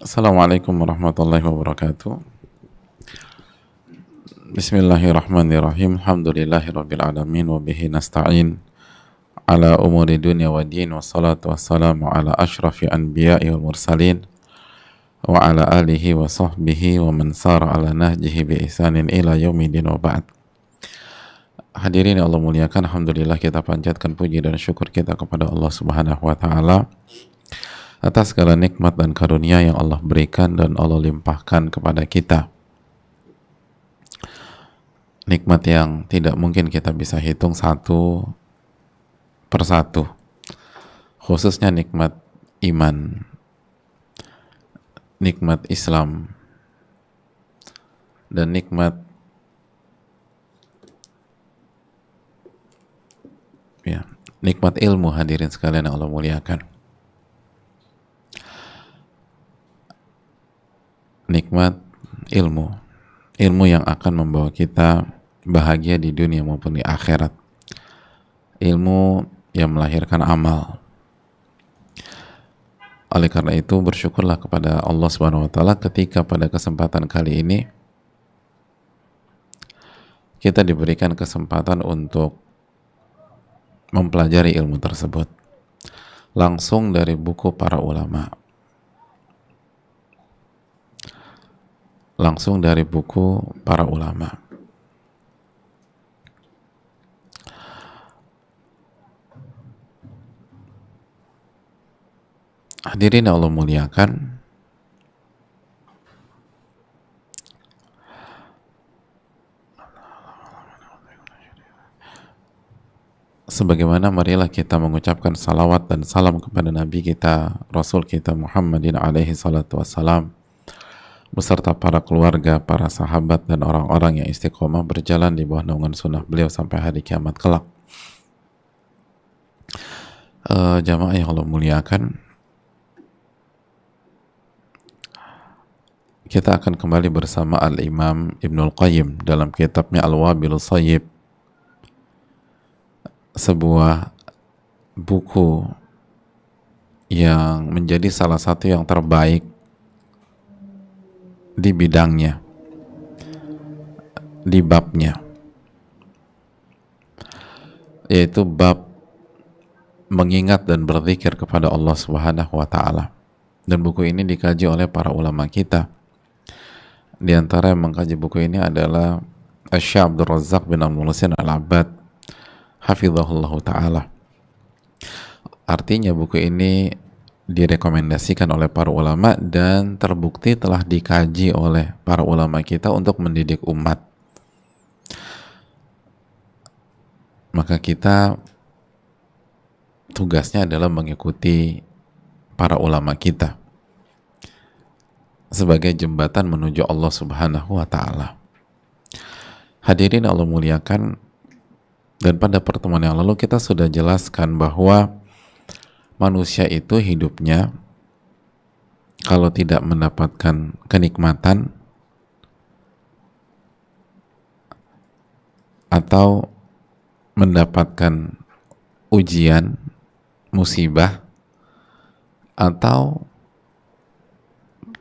Assalamualaikum warahmatullahi wabarakatuh. Bismillahirrahmanirrahim. Alhamdulillahirabbil alamin wa bihi nasta'in ala umuri dunya wa din wassalatu wassalamu ala asyrafil anbiya'i wal mursalin wa ala alihi wa sahbihi wa man sara ala nahjihi bi ihsanin ila yaumidin wa ba'd. Hadirin yang Allah muliakan, alhamdulillah kita panjatkan puji dan syukur kita kepada Allah Subhanahu wa taala atas segala nikmat dan karunia yang Allah berikan dan Allah limpahkan kepada kita. Nikmat yang tidak mungkin kita bisa hitung satu persatu, khususnya nikmat iman, nikmat Islam, dan nikmat nikmat ilmu. Hadirin sekalian yang Allah muliakan, nikmat ilmu yang akan membawa kita bahagia di dunia maupun di akhirat, ilmu yang melahirkan amal. Oleh karena itu bersyukurlah kepada Allah Subhanahu wa taala ketika pada kesempatan kali ini kita diberikan kesempatan untuk mempelajari ilmu tersebut langsung dari buku para ulama, langsung dari buku para ulama. Hadirin yang Allah muliakan, sebagaimana marilah kita mengucapkan salawat dan salam kepada Nabi kita, Rasul kita Muhammadin alaihi salatu wassalam, beserta para keluarga, para sahabat, dan orang-orang yang istiqomah berjalan di bawah naungan sunnah beliau sampai hari kiamat kelak. Jamaah yang Allah muliakan, kita akan kembali bersama Al-Imam Ibnul Qayyim dalam kitabnya Al-Wabilus Shayyib, sebuah buku yang menjadi salah satu yang terbaik di bidangnya, di babnya, yaitu bab mengingat dan berzikir kepada Allah Subhanahu wa taala. Dan buku ini dikaji oleh para ulama kita. Di antara yang mengkaji buku ini adalah Syekh Abdul Razzaq bin Al-Muhsin Al-Abbad hafizahullah taala. Artinya buku ini direkomendasikan oleh para ulama dan terbukti telah dikaji oleh para ulama kita untuk mendidik umat. Maka kita tugasnya adalah mengikuti para ulama kita sebagai jembatan menuju Allah Subhanahu wa taala. Hadirin Allah muliakan, dan pada pertemuan yang lalu kita sudah jelaskan bahwa manusia itu hidupnya kalau tidak mendapatkan kenikmatan atau mendapatkan ujian, musibah, atau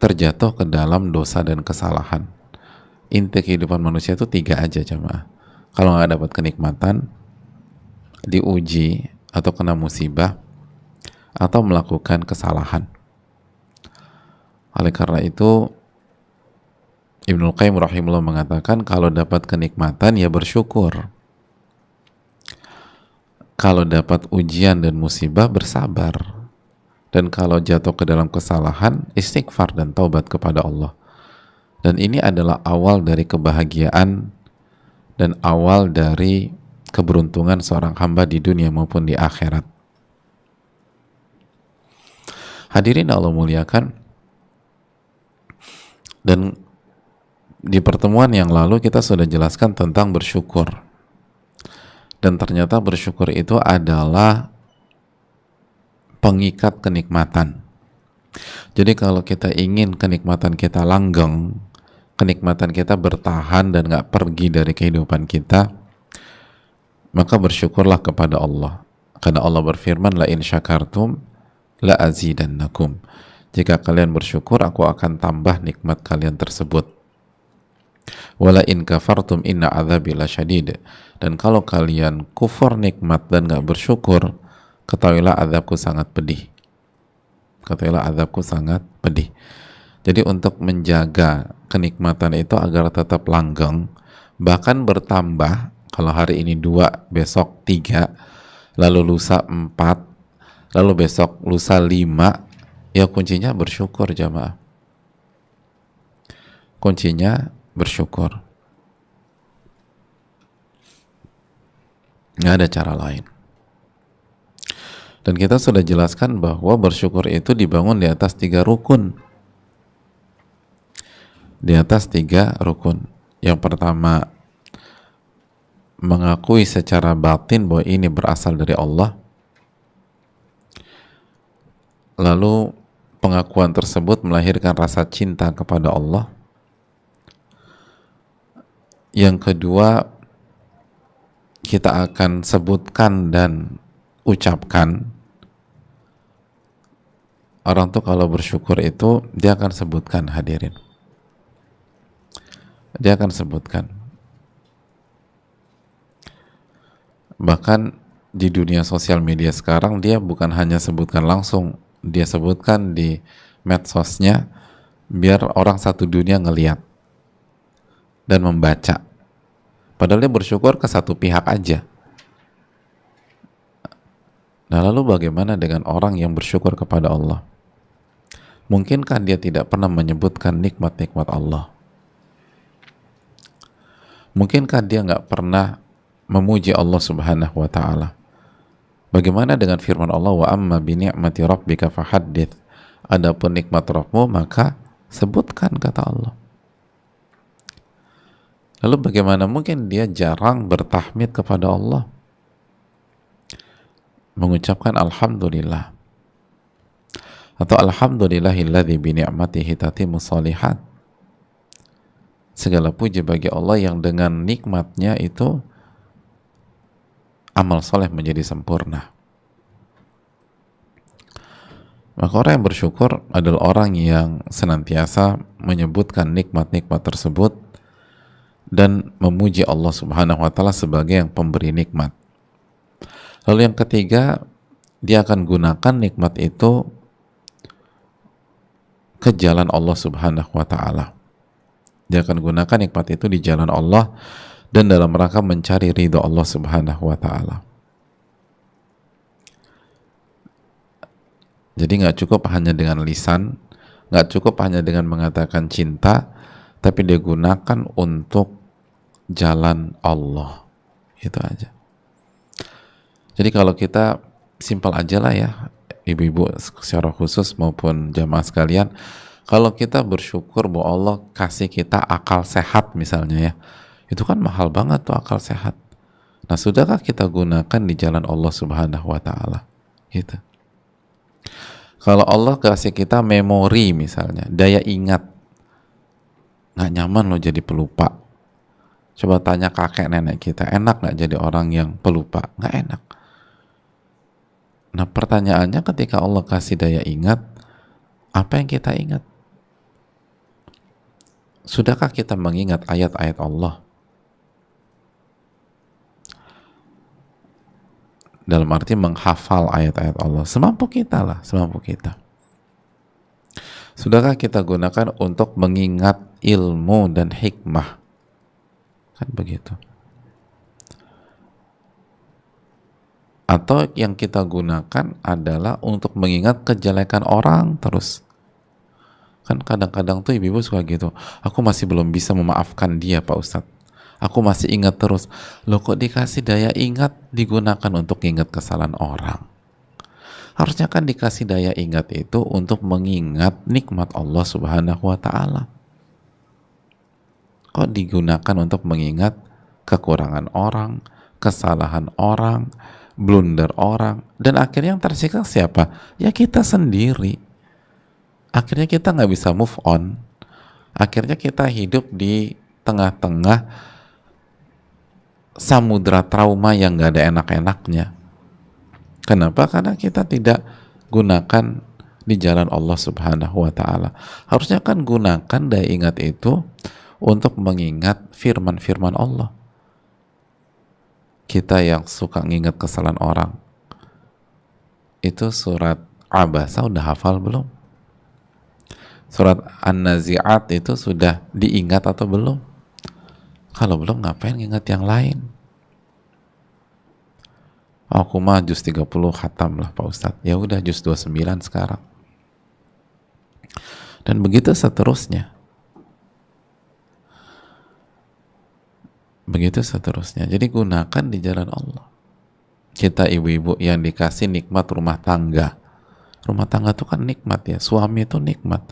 terjatuh ke dalam dosa dan kesalahan. Inti kehidupan manusia itu tiga aja, jamaah. Kalau nggak dapat kenikmatan, diuji atau kena musibah, atau melakukan kesalahan. Oleh karena itu Ibnul Qayyim rahimahullah mengatakan kalau dapat kenikmatan ya bersyukur, kalau dapat ujian dan musibah bersabar, dan kalau jatuh ke dalam kesalahan istighfar dan taubat kepada Allah. Dan ini adalah awal dari kebahagiaan dan awal dari keberuntungan seorang hamba di dunia maupun di akhirat. Hadirin Allah muliakan, dan di pertemuan yang lalu kita sudah jelaskan tentang bersyukur, dan ternyata bersyukur itu adalah pengikat kenikmatan. Jadi kalau kita ingin kenikmatan kita langgeng, kenikmatan kita bertahan dan gak pergi dari kehidupan kita, maka bersyukurlah kepada Allah. Karena Allah berfirman, la in syakartum la azidannakum. Jika kalian bersyukur, aku akan tambah nikmat kalian tersebut. Wala in kafartum inna adzabi lasyadid. Dan kalau kalian kufur nikmat dan gak bersyukur, ketahuilah azabku sangat pedih. Ketahuilah azabku sangat pedih. Jadi untuk menjaga kenikmatan itu agar tetap langgeng, bahkan bertambah, kalau hari ini 2, besok 3, lalu lusa 4, lalu besok lusa 5, ya kuncinya bersyukur jamaah. Kuncinya bersyukur. Nggak ada cara lain. Dan kita sudah jelaskan bahwa bersyukur itu dibangun di atas 3 rukun. Di atas 3 rukun. Yang pertama, mengakui secara batin bahwa ini berasal dari Allah. Lalu pengakuan tersebut melahirkan rasa cinta kepada Allah. Yang kedua, kita akan sebutkan dan ucapkan. Orang tuh kalau bersyukur itu dia akan sebutkan, hadirin. Dia akan sebutkan. Bahkan di dunia sosial media sekarang dia bukan hanya sebutkan langsung, dia sebutkan di medsosnya biar orang satu dunia ngeliat dan membaca. Padahal dia bersyukur ke satu pihak aja. Nah, lalu bagaimana dengan orang yang bersyukur kepada Allah? Mungkinkah dia tidak pernah menyebutkan nikmat-nikmat Allah? Mungkinkah dia nggak pernah memuji Allah Subhanahu wa Ta'ala? Bagaimana dengan firman Allah, wa amma bi ni'mati rabbika fahaddits? Adapun nikmat Rabbmu maka sebutkan, kata Allah. Lalu bagaimana mungkin dia jarang bertahmid kepada Allah, mengucapkan alhamdulillah atau alhamdulillahilladzi bi ni'matihi tatimmus shalihat. Segala puji bagi Allah yang dengan nikmatnya itu amal soleh menjadi sempurna. Maka orang yang bersyukur adalah orang yang senantiasa menyebutkan nikmat-nikmat tersebut dan memuji Allah Subhanahu wa Ta'ala sebagai yang pemberi nikmat. Lalu yang ketiga, dia akan gunakan nikmat itu ke jalan Allah Subhanahu wa Ta'ala. Dia akan gunakan nikmat itu di jalan Allah dan dalam rangka mencari ridho Allah Subhanahu wa Ta'ala. Jadi nggak cukup hanya dengan lisan, nggak cukup hanya dengan mengatakan cinta, tapi dia gunakan untuk jalan Allah. Itu aja. Jadi kalau kita simpel aja lah ya, ibu-ibu secara khusus maupun jamaah sekalian, kalau kita bersyukur bahwa Allah kasih kita akal sehat misalnya ya, itu kan mahal banget tuh akal sehat. Nah, sudahkah kita gunakan di jalan Allah Subhanahu wa Ta'ala? Gitu. Kalau Allah kasih kita memori misalnya, daya ingat, nggak nyaman loh jadi pelupa. Coba tanya kakek nenek kita, enak nggak jadi orang yang pelupa? Nggak enak. Nah, pertanyaannya ketika Allah kasih daya ingat, apa yang kita ingat? Sudahkah kita mengingat ayat-ayat Allah? Dalam arti menghafal ayat-ayat Allah. Semampu kita lah, semampu kita. Sudahkah kita gunakan untuk mengingat ilmu dan hikmah? Kan begitu. Atau yang kita gunakan adalah untuk mengingat kejelekan orang terus. Kan kadang-kadang tuh ibu-ibu suka gitu, aku masih belum bisa memaafkan dia Pak Ustadz, aku masih ingat terus. Loh, kok dikasih daya ingat digunakan untuk ingat kesalahan orang? Harusnya kan dikasih daya ingat itu untuk mengingat nikmat Allah Subhanahu wa Ta'ala. Kok digunakan untuk mengingat kekurangan orang, kesalahan orang, blunder orang, dan akhirnya yang tersiksa siapa? Ya kita sendiri. Akhirnya kita nggak bisa move on. Akhirnya kita hidup di tengah-tengah samudra trauma yang nggak ada enak-enaknya. Kenapa? Karena kita tidak gunakan di jalan Allah Subhanahu wa taala. Harusnya kan gunakan daya ingat itu untuk mengingat firman-firman Allah. Kita yang suka ngingat kesalahan orang, itu surat Abasa udah hafal belum? Surat An-Nazi'at itu sudah diingat atau belum? Kalau belum, ngapain ngingat yang lain? Aku mah juz 30 khatam lah Pak Ustadz. Ya udah juz 29 sekarang. Dan begitu seterusnya. Begitu seterusnya. Jadi gunakan di jalan Allah. Kita ibu-ibu yang dikasih nikmat rumah tangga. Rumah tangga itu kan nikmat ya. Suami itu nikmat.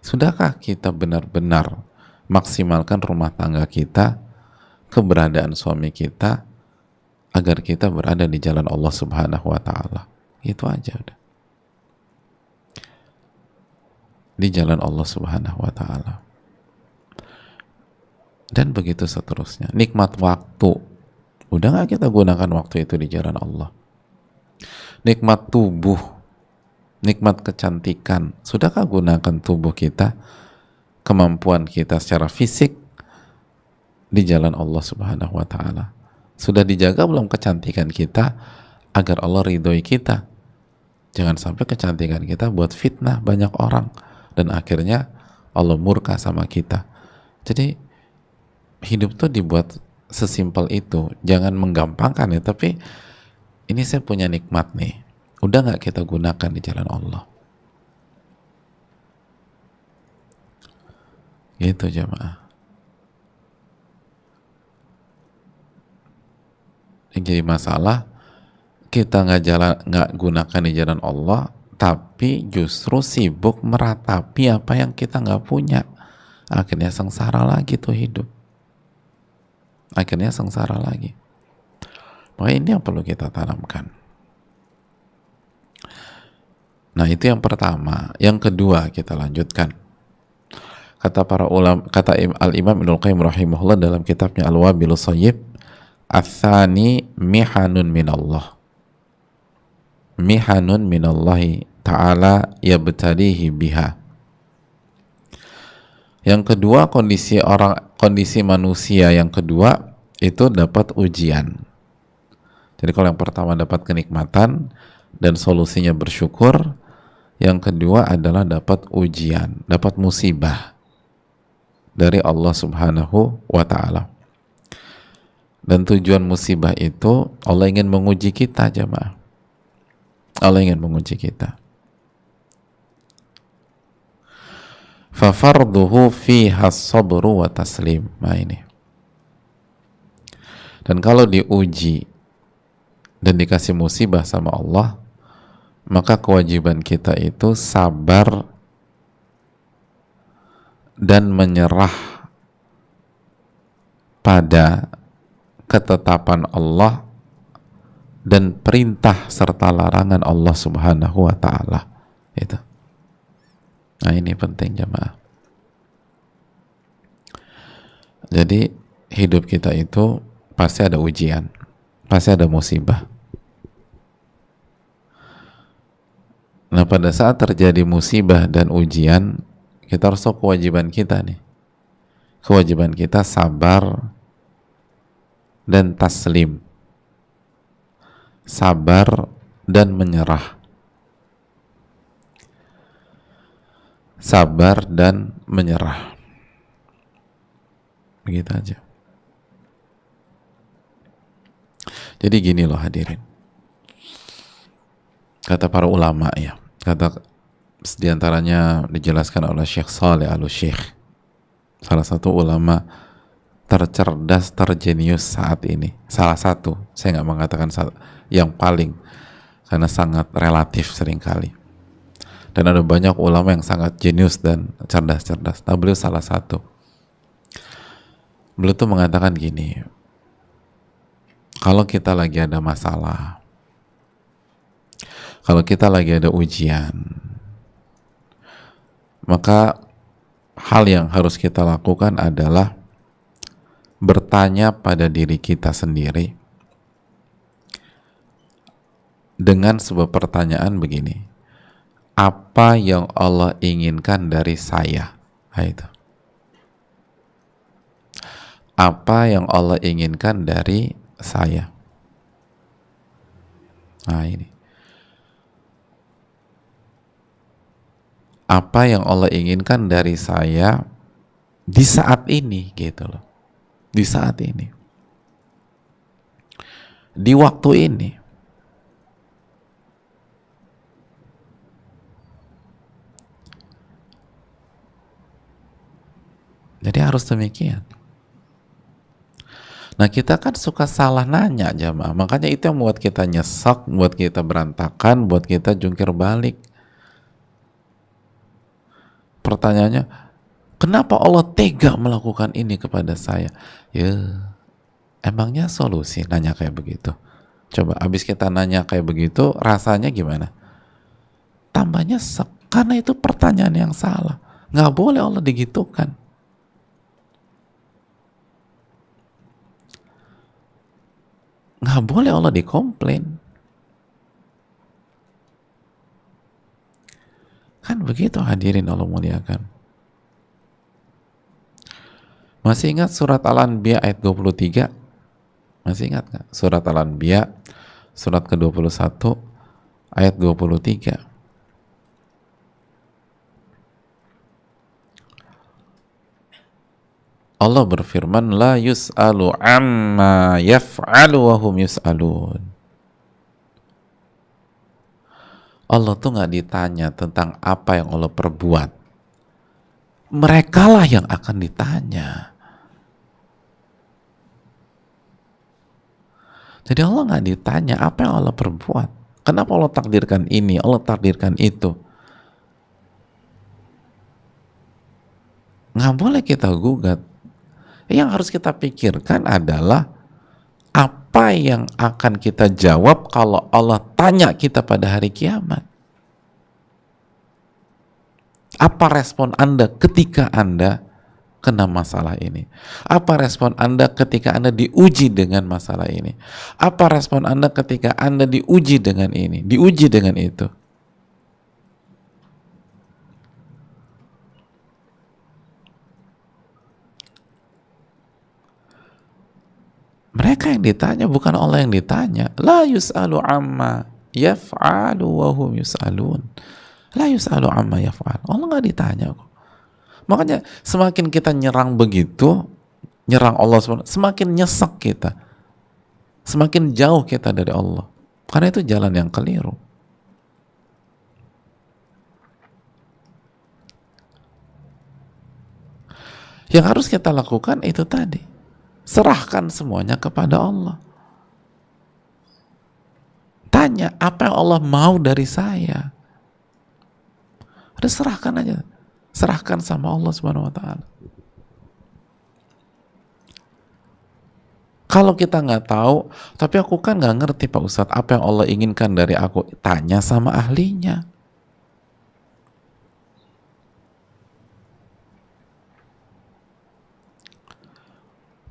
Sudahkah kita benar-benar maksimalkan rumah tangga kita, keberadaan suami kita, agar kita berada di jalan Allah Subhanahu wa taala? Itu aja udah. Di jalan Allah Subhanahu wa taala. Dan begitu seterusnya. Nikmat waktu, udah gak kita gunakan waktu itu di jalan Allah? Nikmat tubuh, nikmat kecantikan, sudahkah gunakan tubuh kita, kemampuan kita secara fisik di jalan Allah Subhanahu wa taala? Sudah dijaga belum kecantikan kita agar Allah ridhoi kita? Jangan sampai kecantikan kita buat fitnah banyak orang dan akhirnya Allah murka sama kita. Jadi hidup tuh dibuat sesimpel itu. Jangan menggampangkan ya, tapi ini saya punya nikmat nih, udah gak kita gunakan di jalan Allah? Gitu jamaah. Jadi masalah kita nggak gunakan di jalan Allah, tapi justru sibuk meratapi apa yang kita nggak punya. Akhirnya sengsara lagi tuh hidup. Akhirnya sengsara lagi. Maka ini yang perlu kita tanamkan. Nah, itu yang pertama. Yang kedua, kita lanjutkan. Kata para ulama, kata Al-Imam Ibnul Qayyim rahimahullah dalam kitabnya Al-Wabilus Shayyib, "Ats-tsani mihanun minallah." Mihanun minallahi ta'ala yabtalihi biha. Yang kedua, kondisi manusia yang kedua itu dapat ujian. Jadi kalau yang pertama dapat kenikmatan dan solusinya bersyukur, yang kedua adalah dapat ujian, dapat musibah dari Allah Subhanahu wa ta'ala. Dan tujuan musibah itu Allah ingin menguji kita jemaah. Allah ingin menguji kita. Fafarduhu fiha sabru wa taslim. Nah ini. Dan kalau diuji dan dikasih musibah sama Allah, maka kewajiban kita itu sabar dan menyerah pada ketetapan Allah dan perintah serta larangan Allah Subhanahu wa ta'ala. Itu. Nah ini penting jemaah. Jadi hidup kita itu pasti ada ujian, pasti ada musibah. Nah pada saat terjadi musibah dan ujian, kita harus tahu kewajiban kita nih. Kewajiban kita sabar dan taslim. Sabar dan menyerah. Sabar dan menyerah. Begitu aja. Jadi gini loh hadirin. Kata para ulama ya. Kata diantaranya dijelaskan oleh Syekh Saleh Al-Syekh, salah satu ulama tercerdas, terjenius saat ini. Salah satu. Saya nggak mengatakan yang paling, karena sangat relatif seringkali. Dan ada banyak ulama yang sangat jenius dan cerdas-cerdas. Nah, beliau salah satu. Beliau tuh mengatakan gini, kalau kita lagi ada masalah, kalau kita lagi ada ujian, maka hal yang harus kita lakukan adalah bertanya pada diri kita sendiri dengan sebuah pertanyaan begini: apa yang Allah inginkan dari saya. Nah, itu. Apa yang Allah inginkan dari saya. Nah, ini. Apa yang Allah inginkan dari saya di saat ini, gitu loh. Di saat ini. Di waktu ini. Jadi harus demikian. Nah, kita kan suka salah nanya jamaah. Makanya itu yang buat kita nyesek, buat kita berantakan, buat kita jungkir balik. Pertanyaannya, kenapa Allah tega melakukan ini kepada saya? Ya, emangnya solusi nanya kayak begitu? Coba, abis kita nanya kayak begitu, rasanya gimana? Tambah nyesek, karena itu pertanyaan yang salah. Nggak boleh Allah digitukan. Nggak boleh Allah dikomplain. Kan begitu hadirin Allah muliakan. Masih ingat surat Al-Anbiya ayat 23? Masih ingat nggak? Surat Al-Anbiya, surat ke-21, ayat 23. Allah berfirman, la yus'alu amma yaf'alu wa hum yus'alun. Allah tuh nggak ditanya tentang apa yang Allah perbuat. Merekalah yang akan ditanya. Jadi Allah nggak ditanya apa yang Allah perbuat. Kenapa Allah takdirkan ini, Allah takdirkan itu. Nggak boleh kita gugat. Yang harus kita pikirkan adalah apa yang akan kita jawab kalau Allah tanya kita pada hari kiamat. Apa respon Anda ketika Anda kena masalah ini? Apa respon Anda ketika Anda diuji dengan masalah ini? Apa respon Anda ketika Anda diuji dengan ini, diuji dengan itu? Mereka yang ditanya, bukan Allah yang ditanya. La yus'alu amma yaf'alu wa hum yus'alun. La yus'alu amma yaf'al. Allah nggak ditanya kok. Makanya semakin kita nyerang begitu, nyerang Allah semakin nyesek kita. Semakin jauh kita dari Allah. Karena itu jalan yang keliru. Yang harus kita lakukan itu tadi. Serahkan semuanya kepada Allah. Tanya apa yang Allah mau dari saya. Udah serahkan aja. Serahkan sama Allah Subhanahu wa taala. Kalau kita nggak tahu, tapi aku kan nggak ngerti Pak Ustadz apa yang Allah inginkan dari aku. Tanya sama ahlinya.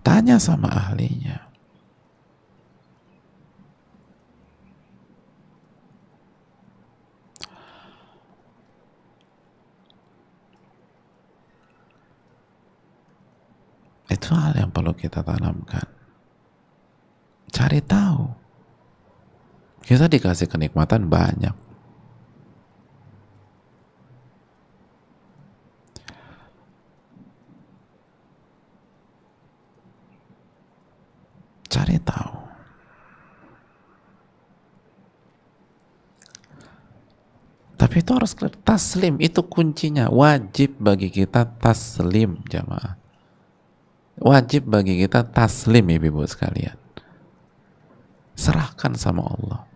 Tanya sama ahlinya. Itu hal yang perlu kita tanamkan. Cari tahu. Kita dikasih kenikmatan banyak. Cari tahu. Tapi itu harus clear. Taslim itu kuncinya. Wajib bagi kita taslim, jamaah. Wajib bagi kita taslim, ibu-ibu sekalian. Serahkan sama Allah.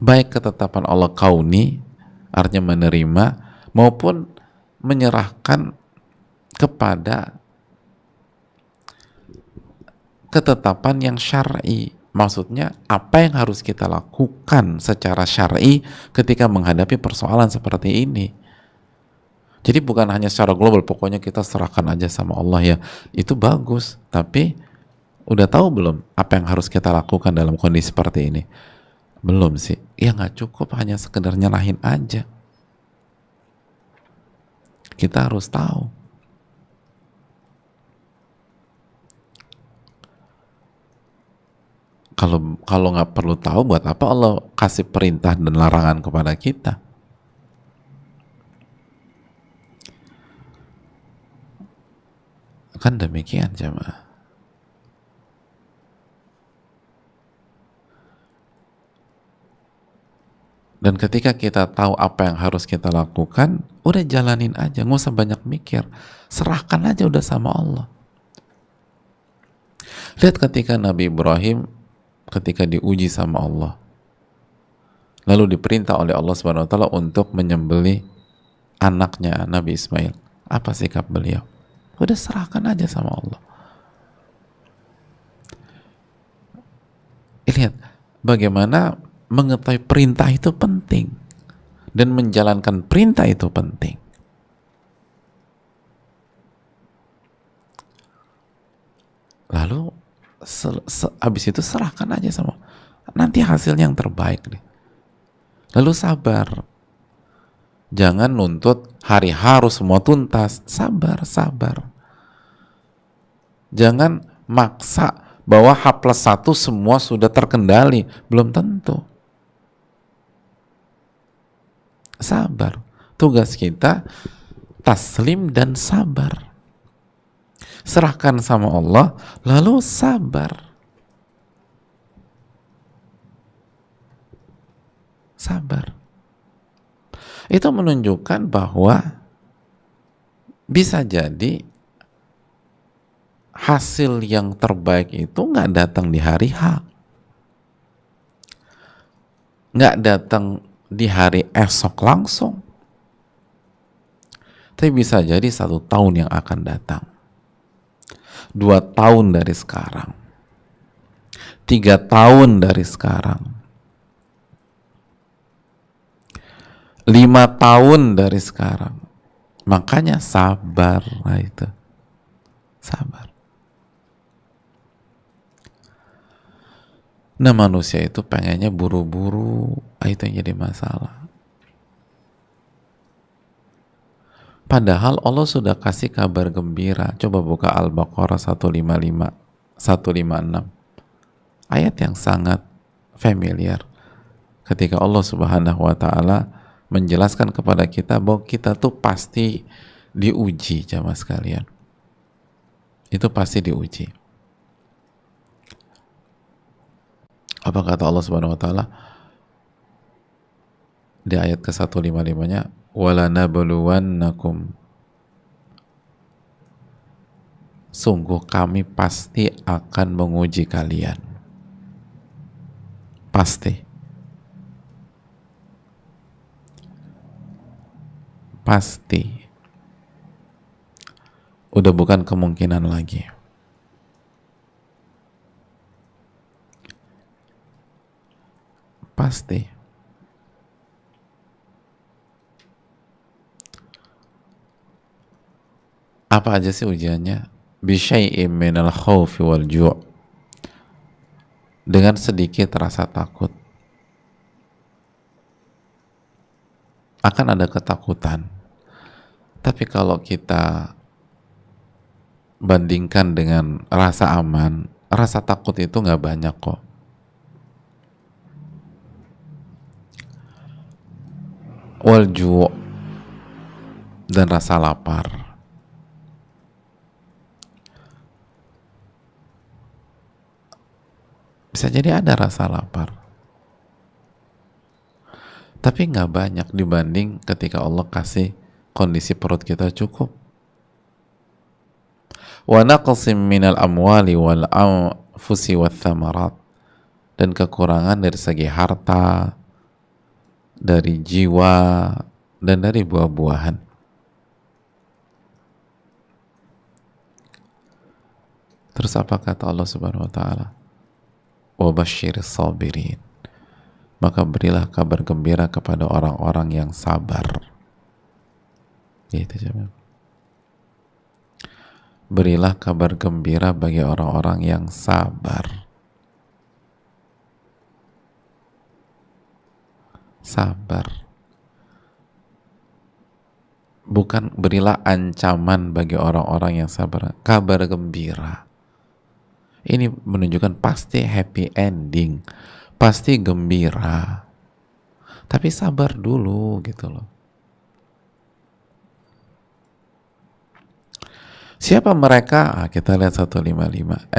Baik ketetapan Allah kauni, artinya menerima, maupun menyerahkan kepada ketetapan yang syar'i. Maksudnya apa yang harus kita lakukan secara syar'i ketika menghadapi persoalan seperti ini. Jadi bukan hanya secara global, pokoknya kita serahkan aja sama Allah ya. Itu bagus, tapi udah tahu belum apa yang harus kita lakukan dalam kondisi seperti ini? Belum sih. Ya nggak cukup hanya sekedar nyerahin aja. Kita harus tahu. Kalau nggak perlu tahu, buat apa Allah kasih perintah dan larangan kepada kita? Kan demikian jemaah. Dan ketika kita tahu apa yang harus kita lakukan, udah jalanin aja, nggak usah banyak mikir. Serahkan aja udah sama Allah. Lihat ketika Nabi Ibrahim ketika diuji sama Allah, lalu diperintah oleh Allah Subhanahu wa taala untuk menyembelih anaknya Nabi Ismail. Apa sikap beliau? Udah serahkan aja sama Allah. Lihat bagaimana mengetahui perintah itu penting dan menjalankan perintah itu penting. Lalu habis itu serahkan aja sama nanti hasilnya yang terbaik deh. Lalu sabar. Jangan nuntut hari harus semua tuntas. Sabar. Jangan maksa bahwa H+1 semua sudah terkendali. Belum tentu. Sabar. Tugas kita taslim dan sabar. Serahkan sama Allah, lalu sabar. Sabar. Itu menunjukkan bahwa bisa jadi hasil yang terbaik itu nggak datang di hari H, nggak datang di hari esok langsung, tapi bisa jadi 1 tahun yang akan datang, 2 tahun dari sekarang, 3 tahun dari sekarang, 5 tahun dari sekarang. Makanya sabar. Nah itu sabar. Nah manusia itu pengennya buru-buru, itu yang jadi masalah. Padahal Allah sudah kasih kabar gembira. Coba buka Al-Baqarah 155, 156. Ayat yang sangat familiar. Ketika Allah Subhanahu wa taala menjelaskan kepada kita bahwa kita tuh pasti diuji, jamaah sekalian. Itu pasti diuji. Apa kata Allah Subhanahu wa taala di ayat ke-155-nya? Wala nabluwannakum, sungguh kami pasti akan menguji kalian. Pasti udah bukan kemungkinan lagi. Pasti. Apa aja sih ujiannya? Bisyai'im minal khawfi wal ju', dengan sedikit rasa takut. Akan ada ketakutan. Tapi kalau kita bandingkan dengan rasa aman, rasa takut itu nggak banyak kok. Wal ju' dan rasa lapar. Bisa jadi ada rasa lapar, tapi nggak banyak dibanding ketika Allah kasih kondisi perut kita cukup. Wa naqsim minal amwali wal anfusi wath thamarat, dan kekurangan dari segi harta, dari jiwa, dan dari buah-buahan. Terus apa kata Allah Subhanahu wa taala? Wa basyiris sabirin, maka berilah kabar gembira kepada orang-orang yang sabar. Gitu coba. Berilah kabar gembira bagi orang-orang yang sabar. Sabar. Bukan berilah ancaman bagi orang-orang yang sabar, kabar gembira. Ini menunjukkan pasti happy ending, pasti gembira. Tapi sabar dulu gitu loh. Siapa mereka? Kita lihat 156.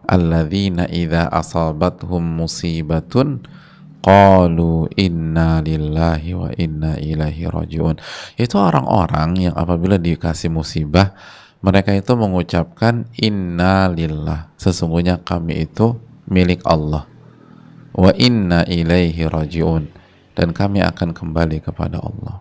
Alladzina idza asabathum musibatun qalu inna lillahi wa inna ilaihi rajiun. Itu orang-orang yang apabila dikasih musibah, mereka itu mengucapkan inna lillah, sesungguhnya kami itu milik Allah, wa inna ilaihi rajiun, dan kami akan kembali kepada Allah.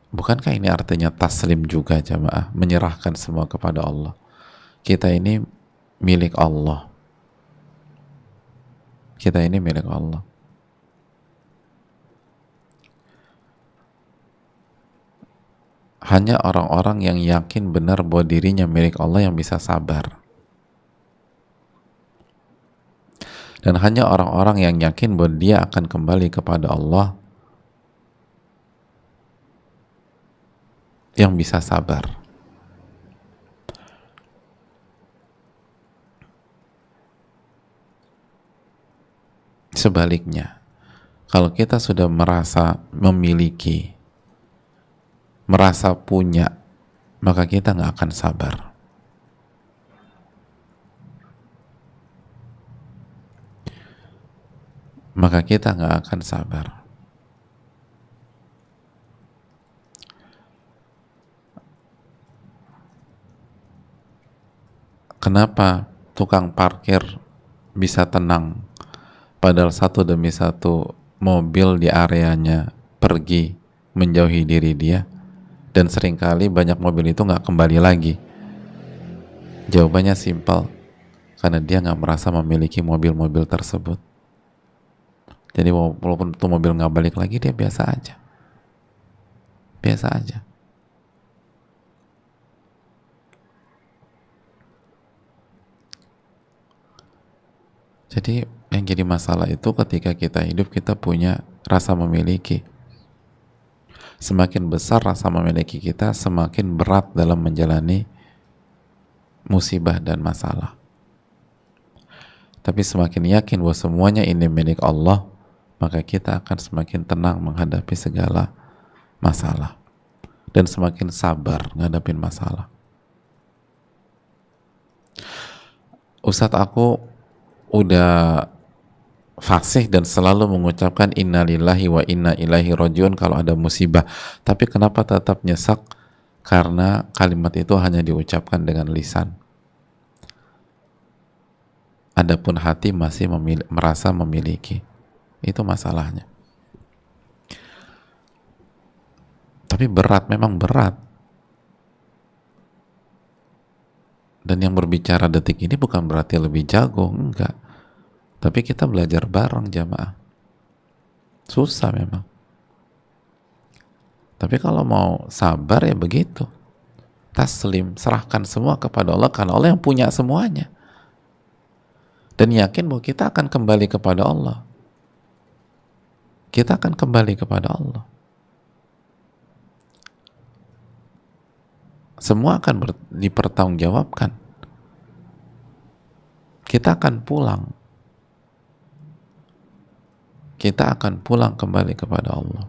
Bukankah ini artinya taslim juga jamaah, menyerahkan semua kepada Allah? Kita ini milik Allah. Kita ini milik Allah. Hanya orang-orang yang yakin benar bahwa dirinya milik Allah yang bisa sabar. Dan hanya orang-orang yang yakin bahwa dia akan kembali kepada Allah yang bisa sabar. Sebaliknya, kalau kita sudah merasa memiliki, merasa punya, maka kita nggak akan sabar. Maka kita nggak akan sabar. Kenapa tukang parkir bisa tenang padahal satu demi satu mobil di areanya pergi menjauhi diri dia, dan seringkali banyak mobil itu nggak kembali lagi? Jawabannya simpel, karena dia nggak merasa memiliki mobil-mobil tersebut. Jadi walaupun itu mobil nggak balik lagi, dia biasa aja, biasa aja. Jadi yang jadi masalah itu ketika kita hidup, kita punya rasa memiliki. Semakin besar rasa memiliki kita, semakin berat dalam menjalani musibah dan masalah. Tapi semakin yakin bahwa semuanya ini milik Allah, maka kita akan semakin tenang menghadapi segala masalah dan semakin sabar ngadapin masalah. Ustadz, aku udah fasih dan selalu mengucapkan innalillahi wa inna ilaihi rajiun kalau ada musibah, tapi kenapa tetap nyesek? Karena kalimat itu hanya diucapkan dengan lisan, adapun hati masih merasa memiliki. Itu masalahnya. Tapi berat, memang berat. Dan yang berbicara detik ini bukan berarti lebih jago, enggak. Tapi kita belajar bareng jamaah. Susah memang. Tapi kalau mau sabar ya begitu. Taslim, serahkan semua kepada Allah, karena Allah yang punya semuanya. Dan yakin bahwa kita akan kembali kepada Allah. Kita akan kembali kepada Allah. Semua akan dipertanggungjawabkan. Kita akan pulang. Kita akan pulang kembali kepada Allah.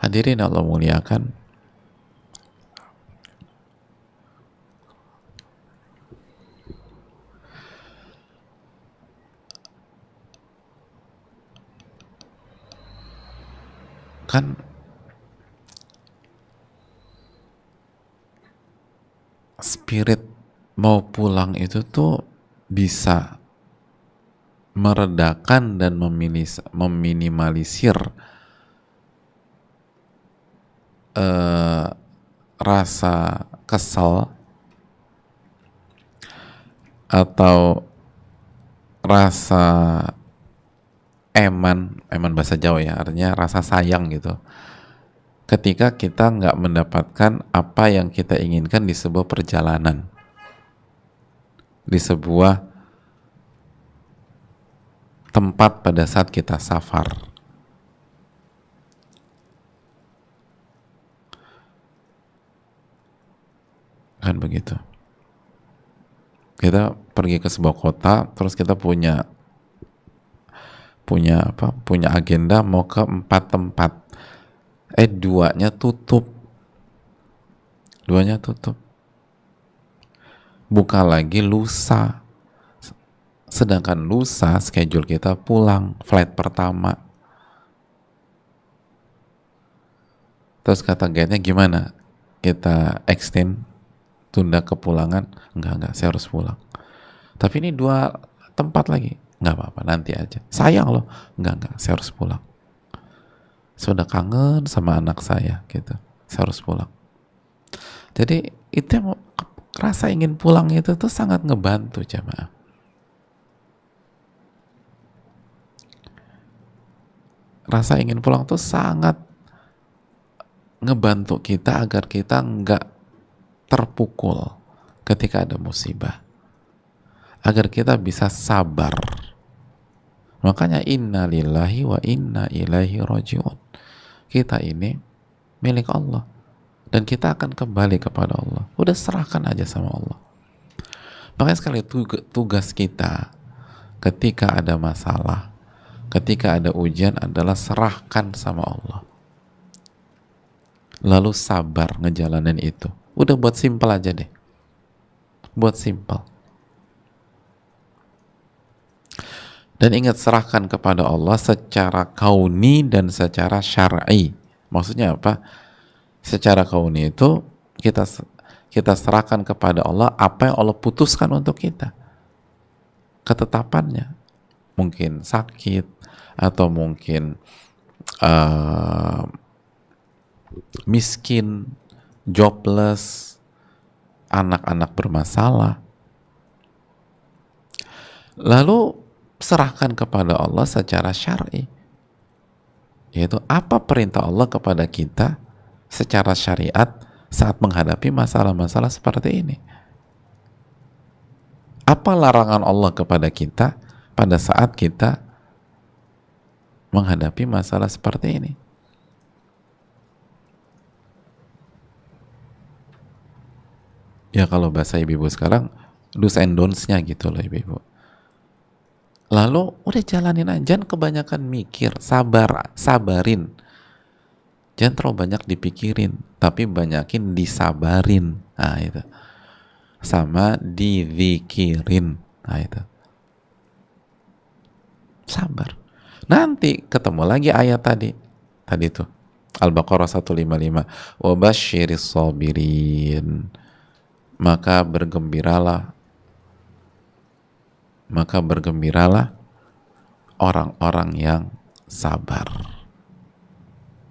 Hadirin Allah muliakan. Kan spirit mau pulang itu tuh bisa meredakan dan meminimalisir rasa kesal atau rasa eman bahasa Jawa ya, artinya rasa sayang gitu, ketika kita nggak mendapatkan apa yang kita inginkan di sebuah perjalanan. di sebuah tempat pada saat kita safar. Kan begitu. Kita pergi ke sebuah kota, terus kita punya agenda mau ke 4 tempat. Duanya tutup. Buka lagi lusa. Sedangkan lusa schedule kita pulang, flight pertama. Terus kata guide-nya gimana? Kita extend, tunda kepulangan? Enggak, saya harus pulang. Tapi ini 2 tempat lagi. Enggak apa-apa, nanti aja. Sayang loh. Enggak, saya harus pulang. Sudah kangen sama anak saya gitu. Saya harus pulang. Jadi itu yang rasa ingin pulang itu tuh sangat ngebantu jamaah. Rasa ingin pulang tuh sangat ngebantu kita agar kita nggak terpukul ketika ada musibah, agar kita bisa sabar. Makanya inna lillahi wa inna ilaihi raji'un. Kita ini milik Allah dan kita akan kembali kepada Allah. Udah serahkan aja sama Allah. Makanya sekali tugas kita ketika ada masalah, ketika ada ujian adalah serahkan sama Allah. Lalu sabar ngejalanin itu. Udah buat simpel aja deh. Buat simpel. Dan ingat, serahkan kepada Allah secara kauni dan secara syar'i. Maksudnya apa? Secara kauni itu kita serahkan kepada Allah apa yang Allah putuskan untuk kita. Ketetapannya. Mungkin sakit atau mungkin miskin, jobless, anak-anak bermasalah. Lalu serahkan kepada Allah secara syar'i, yaitu apa perintah Allah kepada kita secara syariat saat menghadapi masalah-masalah seperti ini. Apa larangan Allah kepada kita pada saat kita menghadapi masalah seperti ini. Ya kalau bahasa ibu-ibu sekarang, do's and don'ts-nya gitu loh ibu-ibu. Lalu udah jalanin aja, jangan kebanyakan mikir, sabarin. Jangan terlalu banyak dipikirin, tapi banyakin disabarin. Nah itu. Sama dizikirin. Nah itu. Sabar. Nanti ketemu lagi ayat tadi tuh. Al-Baqarah 155. Wa basyiris sabirin. Maka bergembiralah orang-orang yang sabar.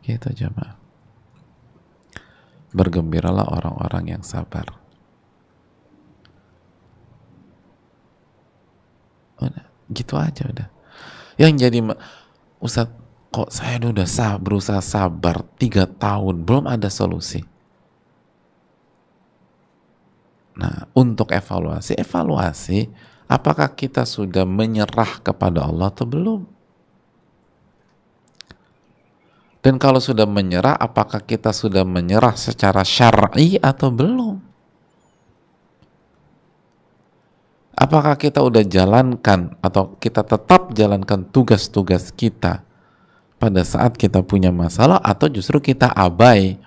Gitu jemaah. Bergembiralah orang-orang yang sabar. Udah, gitu aja udah. Yang jadi Ustaz, kok saya udah berusaha sabar 3 tahun belum ada solusi. Nah, untuk evaluasi, apakah kita sudah menyerah kepada Allah atau belum? Dan kalau sudah menyerah, apakah kita sudah menyerah secara syar'i atau belum? Apakah kita udah jalankan atau kita tetap jalankan tugas-tugas kita pada saat kita punya masalah, atau justru kita abai?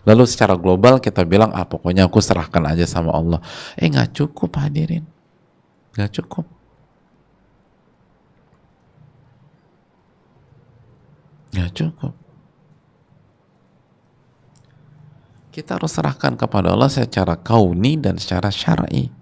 Lalu secara global kita bilang, pokoknya aku serahkan aja sama Allah. Nggak cukup hadirin. Nggak cukup. Nggak cukup. Kita harus serahkan kepada Allah secara kauni dan secara syar'i.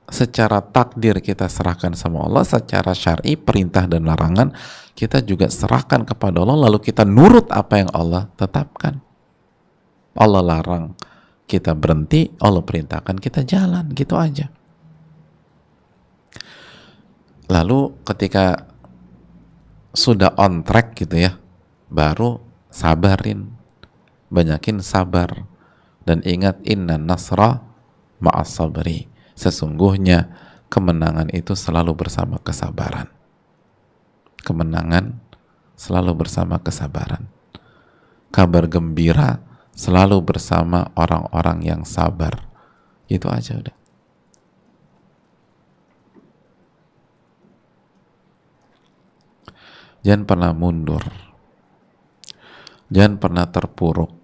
Secara takdir kita serahkan sama Allah, secara syar'i perintah dan larangan kita juga serahkan kepada Allah, lalu kita nurut apa yang Allah tetapkan. Allah larang, kita berhenti, Allah perintahkan, kita jalan, gitu aja. Lalu ketika sudah on track gitu ya, baru sabarin, banyakin sabar, Dan ingat, inna nasra ma'as sabri. Sesungguhnya kemenangan itu selalu bersama kesabaran. Kemenangan selalu bersama kesabaran. Kabar gembira selalu bersama orang-orang yang sabar. Itu aja udah. Jangan pernah mundur. Jangan pernah terpuruk.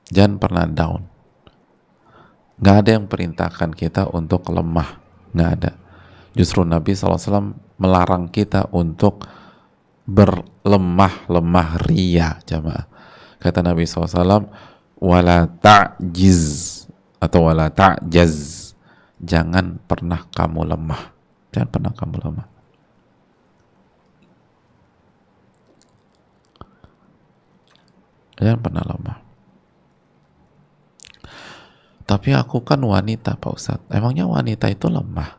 Jangan pernah down. Nggak ada yang perintahkan kita untuk lemah. Nggak ada. Justru Nabi SAW melarang kita untuk berlemah-lemah ria, jamaah. Kata Nabi SAW, wala ta'jiz atau wala ta'jaz. Jangan pernah kamu lemah. Jangan pernah kamu lemah. Jangan pernah lemah. Tapi aku kan wanita, Pak Ustadz. Emangnya wanita itu lemah?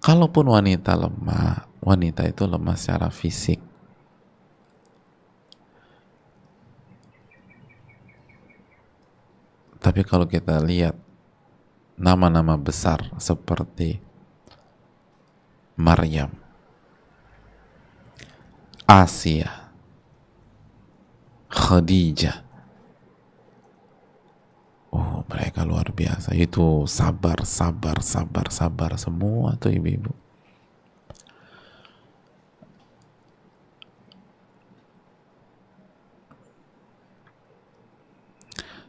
Kalaupun wanita lemah, wanita itu lemah secara fisik. Tapi kalau kita lihat nama-nama besar seperti Maryam, Asia, Khadijah, oh mereka luar biasa. Itu sabar semua tuh ibu-ibu.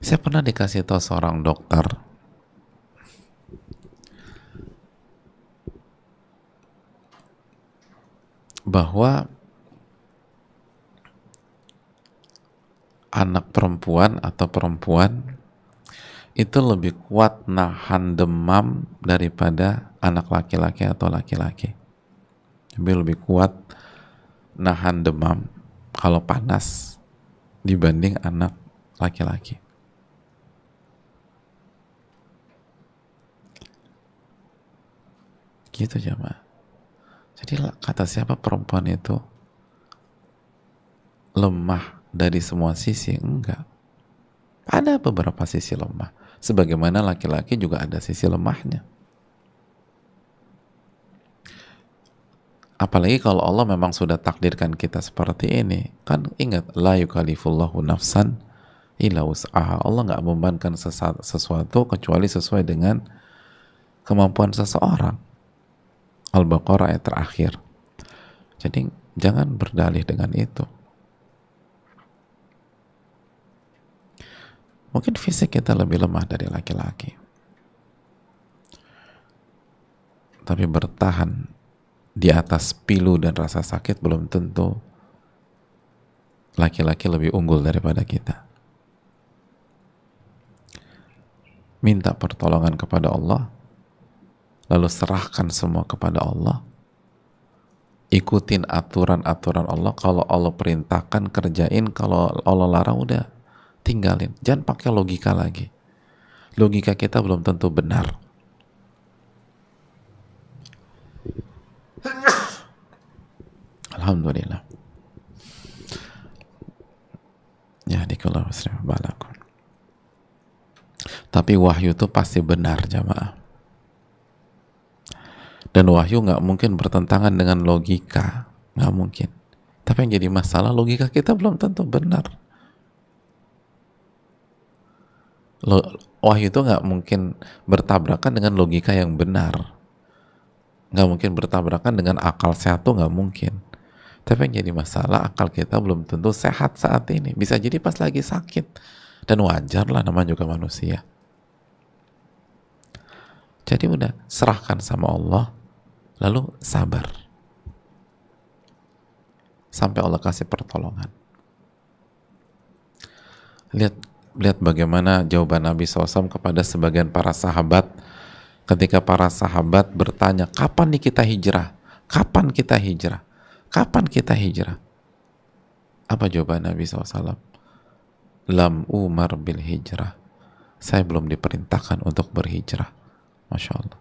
Saya pernah dikasih tahu seorang dokter bahwa anak perempuan atau perempuan itu lebih kuat nahan demam daripada anak laki-laki atau laki-laki. Lebih kuat nahan demam kalau panas dibanding anak laki-laki. Gitu jemaah. Jadi kata siapa perempuan itu lemah dari semua sisi? Enggak. Ada beberapa sisi lemah. Sebagaimana laki-laki juga ada sisi lemahnya. Apalagi kalau Allah memang sudah takdirkan kita seperti ini. Kan ingat, la yukallifullahu nafsan illa wus'aha. Allah nggak membebankan sesuatu kecuali sesuai dengan kemampuan seseorang. Al-Baqarah ayat terakhir. Jadi jangan berdalih dengan itu. Mungkin fisik kita lebih lemah dari laki-laki. Tapi bertahan di atas pilu dan rasa sakit belum tentu laki-laki lebih unggul daripada kita. Minta pertolongan kepada Allah, lalu serahkan semua kepada Allah. Ikutin aturan-aturan Allah. Kalau Allah perintahkan, kerjain. Kalau Allah larang, udah tinggalin. Jangan pakai logika lagi. Logika kita belum tentu benar. Alhamdulillah. Ya dikallahu balakum. Tapi wahyu itu pasti benar jamaah. Dan wahyu nggak mungkin bertentangan dengan logika, nggak mungkin. Tapi yang jadi masalah, logika kita belum tentu benar. Wahyu itu nggak mungkin bertabrakan dengan logika yang benar, nggak mungkin bertabrakan dengan akal sehat, tuh nggak mungkin. Tapi yang jadi masalah, akal kita belum tentu sehat saat ini. Bisa jadi pas lagi sakit, dan wajar lah, namanya juga manusia. Jadi udah serahkan sama Allah, lalu sabar sampai Allah kasih pertolongan. Lihat bagaimana jawaban Nabi SAW kepada sebagian para sahabat ketika para sahabat bertanya, kapan nih kita hijrah? Kapan kita hijrah? Kapan kita hijrah? Apa jawaban Nabi SAW? Lam umar bil hijrah. Saya belum diperintahkan untuk berhijrah. Masya Allah.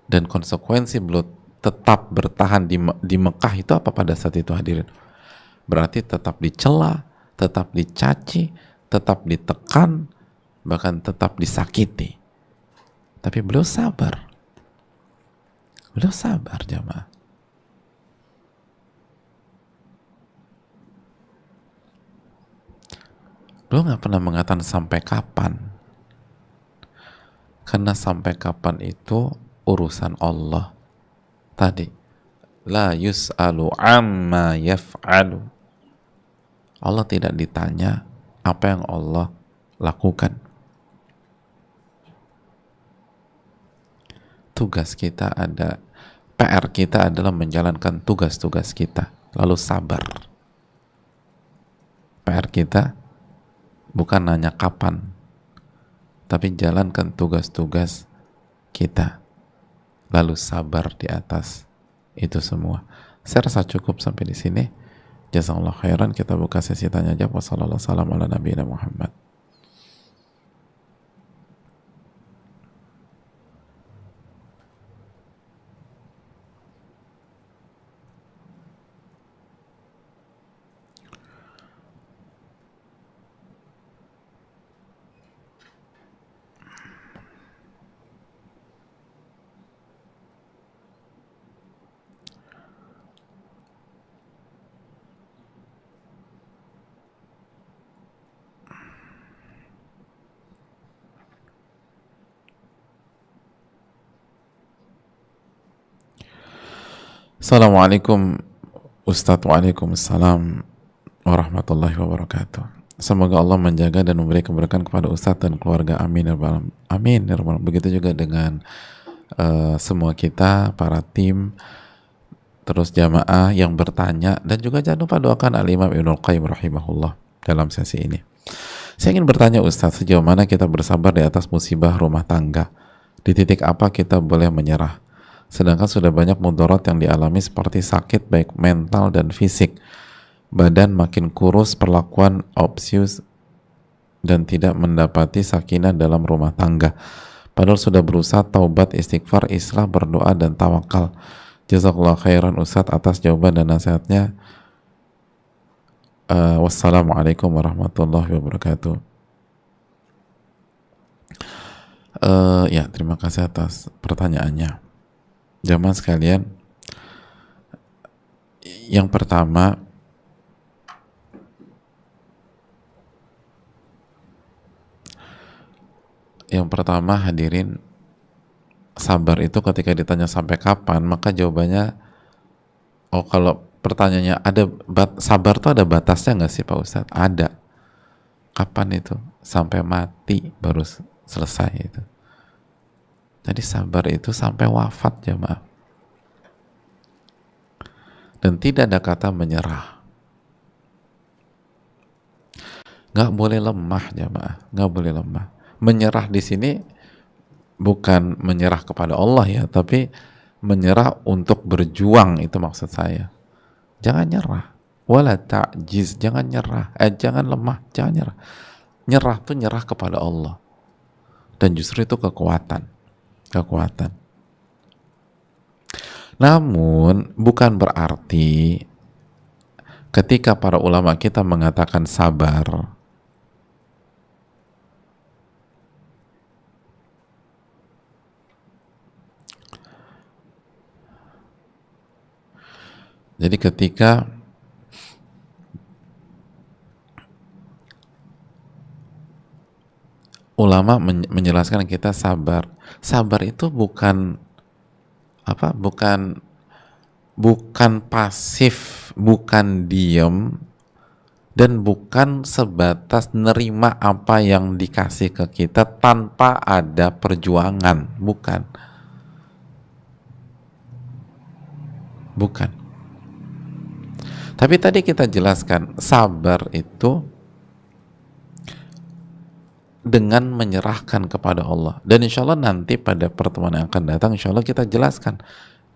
Dan konsekuensi belum tetap bertahan di Mekah itu apa pada saat itu hadirin? Berarti tetap dicela, tetap dicaci, tetap ditekan, bahkan tetap disakiti. Tapi beliau sabar. Beliau sabar, jamaah. Beliau nggak pernah mengatakan sampai kapan. Karena sampai kapan itu urusan Allah. Tadi, la yus'alu amma yaf'alu. Allah tidak ditanya apa yang Allah lakukan. Tugas kita ada, PR kita adalah menjalankan tugas-tugas kita, lalu sabar. PR kita bukan nanya kapan, tapi jalankan tugas-tugas kita, lalu sabar di atas itu semua. Saya rasa cukup sampai di sini. Jazakallahu khairan. Kita buka sesi tanya jawab. Wassalamualaikum warahmatullahi wabarakatuh. Assalamualaikum Ustadz. Waalaikumsalam warahmatullahi wabarakatuh. Semoga Allah menjaga dan memberi keberkahan kepada Ustadz dan keluarga. Amin. Amin. Begitu juga dengan semua kita, para tim, terus jamaah yang bertanya, dan juga jangan lupa doakan Al-Imam Ibnul Qayyim rahimahullah dalam sesi ini. Saya ingin bertanya Ustadz, sejauh mana kita bersabar di atas musibah rumah tangga? Di titik apa kita boleh menyerah? Sedangkan sudah banyak mudarat yang dialami seperti sakit baik mental dan fisik, badan makin kurus, perlakuan obsius, dan tidak mendapati sakinah dalam rumah tangga. Padahal sudah berusaha taubat, istighfar, islah, berdoa, dan tawakal. Jazakallah khairan Ustadz atas jawaban dan nasihatnya. Wassalamualaikum warahmatullahi wabarakatuh. Ya, terima kasih atas pertanyaannya. Jamaah sekalian, yang pertama, hadirin, sabar itu ketika ditanya sampai kapan, maka jawabannya, kalau pertanyaannya sabar tuh ada batasnya nggak sih Pak Ustadz? Ada. Kapan itu? Sampai mati baru selesai itu. Jadi sabar itu sampai wafat, jamaah. Dan tidak ada kata menyerah. Nggak boleh lemah, jamaah. Nggak boleh lemah. Menyerah di sini bukan menyerah kepada Allah ya, tapi menyerah untuk berjuang, itu maksud saya. Jangan nyerah. Wala ta'jiz, jangan nyerah. Jangan lemah, jangan nyerah. Nyerah tuh nyerah kepada Allah. Dan justru itu kekuatan. Namun bukan berarti ketika para ulama kita mengatakan sabar, jadi ketika ulama menjelaskan kita sabar itu bukan pasif, bukan diem, dan bukan sebatas nerima apa yang dikasih ke kita tanpa ada perjuangan. Bukan. Tapi tadi kita jelaskan, sabar itu dengan menyerahkan kepada Allah. Dan insya Allah nanti pada pertemuan yang akan datang, insya Allah kita jelaskan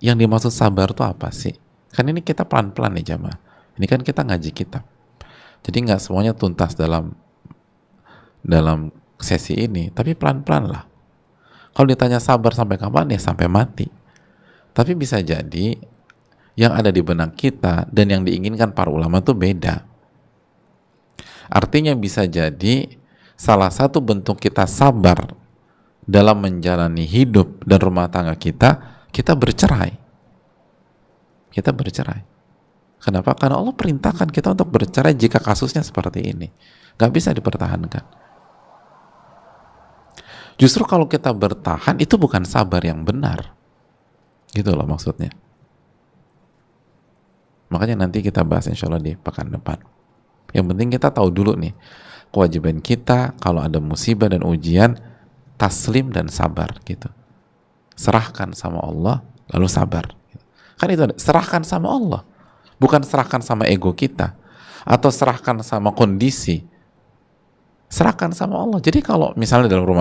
yang dimaksud sabar itu apa sih. Kan ini kita pelan-pelan nih jamaah. Ini kan kita ngaji kitab. Jadi nggak semuanya tuntas dalam sesi ini, tapi pelan-pelan lah. Kalau ditanya sabar sampai kapan, ya sampai mati. Tapi bisa jadi yang ada di benak kita dan yang diinginkan para ulama itu beda. Artinya bisa jadi salah satu bentuk kita sabar dalam menjalani hidup dan rumah tangga kita, kita bercerai. Kita bercerai. Kenapa? Karena Allah perintahkan kita untuk bercerai jika kasusnya seperti ini. Gak bisa dipertahankan. Justru kalau kita bertahan, itu bukan sabar yang benar. Gitu loh maksudnya. Makanya nanti kita bahas insya Allah di pekan depan. Yang penting kita tahu dulu nih, kewajiban kita kalau ada musibah dan ujian, taslim dan sabar gitu. Serahkan sama Allah, lalu sabar. Kan itu, serahkan sama Allah. Bukan serahkan sama ego kita. Atau serahkan sama kondisi. Serahkan sama Allah. Jadi kalau misalnya dalam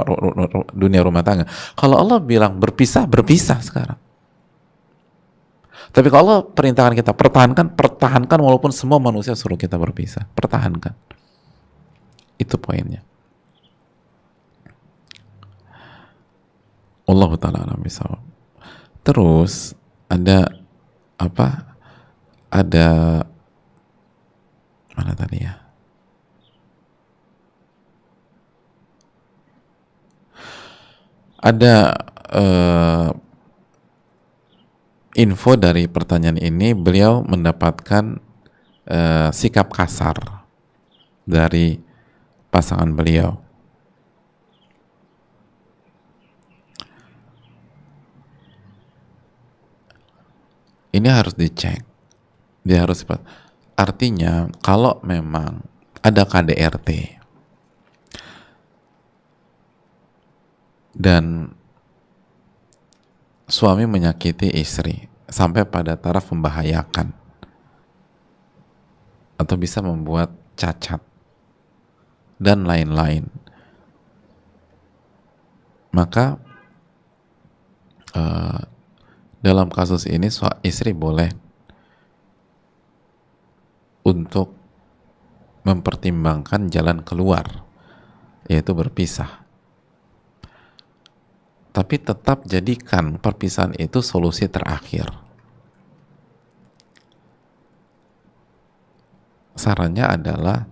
dunia rumah tangga, kalau Allah bilang berpisah, berpisah sekarang. Tapi kalau Allah perintahkan kita pertahankan, pertahankan walaupun semua manusia suruh kita berpisah. Pertahankan. Itu poinnya. Wallahu ta'ala a'lam bishawab. Terus ada apa? Ada mana tadi ya? Ada info dari pertanyaan ini, beliau mendapatkan sikap kasar dari pasangan beliau. Ini harus dicek. Dia harus, artinya kalau memang ada KDRT dan suami menyakiti istri sampai pada taraf membahayakan atau bisa membuat cacat dan lain-lain, maka dalam kasus ini istri boleh untuk mempertimbangkan jalan keluar, yaitu berpisah. Tapi tetap jadikan perpisahan itu solusi terakhir. Sarannya adalah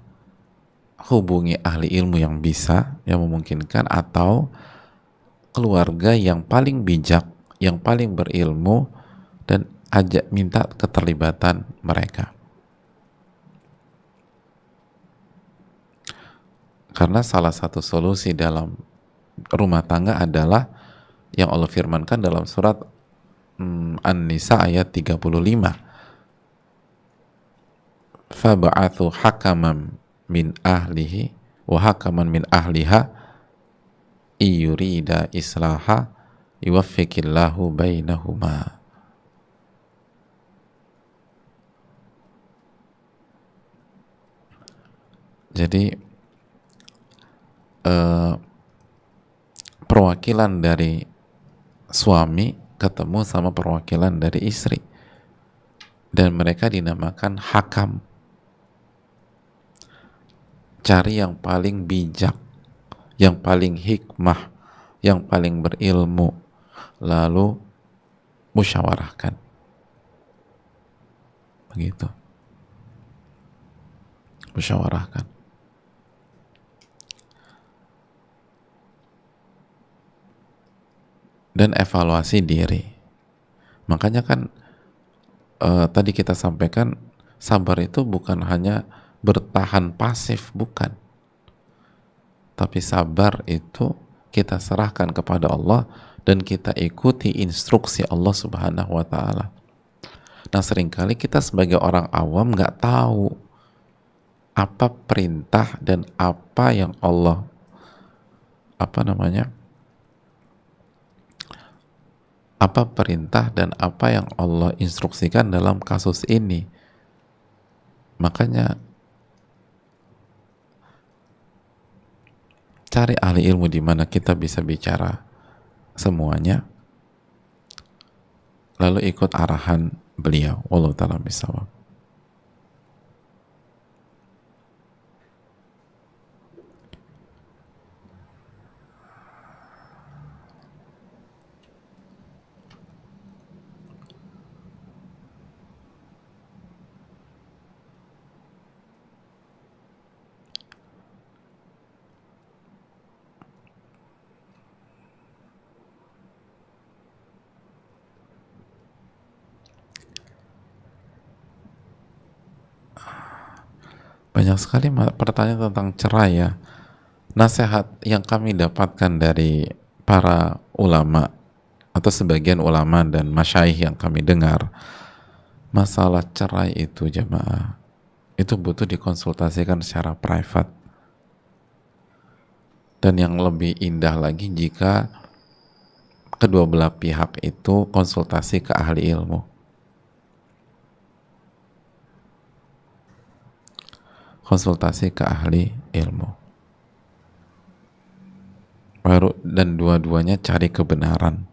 hubungi ahli ilmu yang bisa, yang memungkinkan, atau keluarga yang paling bijak, yang paling berilmu, dan ajak minta keterlibatan mereka. Karena salah satu solusi dalam rumah tangga adalah yang Allah firmankan dalam surat An-Nisa ayat 35. Fab'athu hakaman min ahlihi wa hakaman min ahliha iyurida islaha yuwaffiqillahu bainahuma. Jadi perwakilan dari suami ketemu sama perwakilan dari istri dan mereka dinamakan hakam. Cari yang paling bijak, yang paling hikmah, yang paling berilmu, lalu musyawarahkan. Begitu. Musyawarahkan. Dan evaluasi diri. Makanya kan tadi kita sampaikan, sabar itu bukan hanya bertahan pasif, bukan. Tapi sabar itu kita serahkan kepada Allah dan kita ikuti instruksi Allah Subhanahu wa ta'ala. Nah, seringkali kita sebagai orang awam nggak tahu apa perintah dan apa yang Allah apa perintah dan apa yang Allah instruksikan dalam kasus ini. Makanya cari ahli ilmu di mana kita bisa bicara semuanya, lalu ikut arahan beliau. Wallahu ta'ala bishawab. banyak sekali pertanyaan tentang cerai ya. Nasihat yang kami dapatkan dari para ulama atau sebagian ulama dan masyayikh yang kami dengar, masalah cerai itu jemaah, itu butuh dikonsultasikan secara private. Dan yang lebih indah lagi jika kedua belah pihak itu konsultasi ke ahli ilmu. Konsultasi ke ahli ilmu. Baru dan dua-duanya cari kebenaran.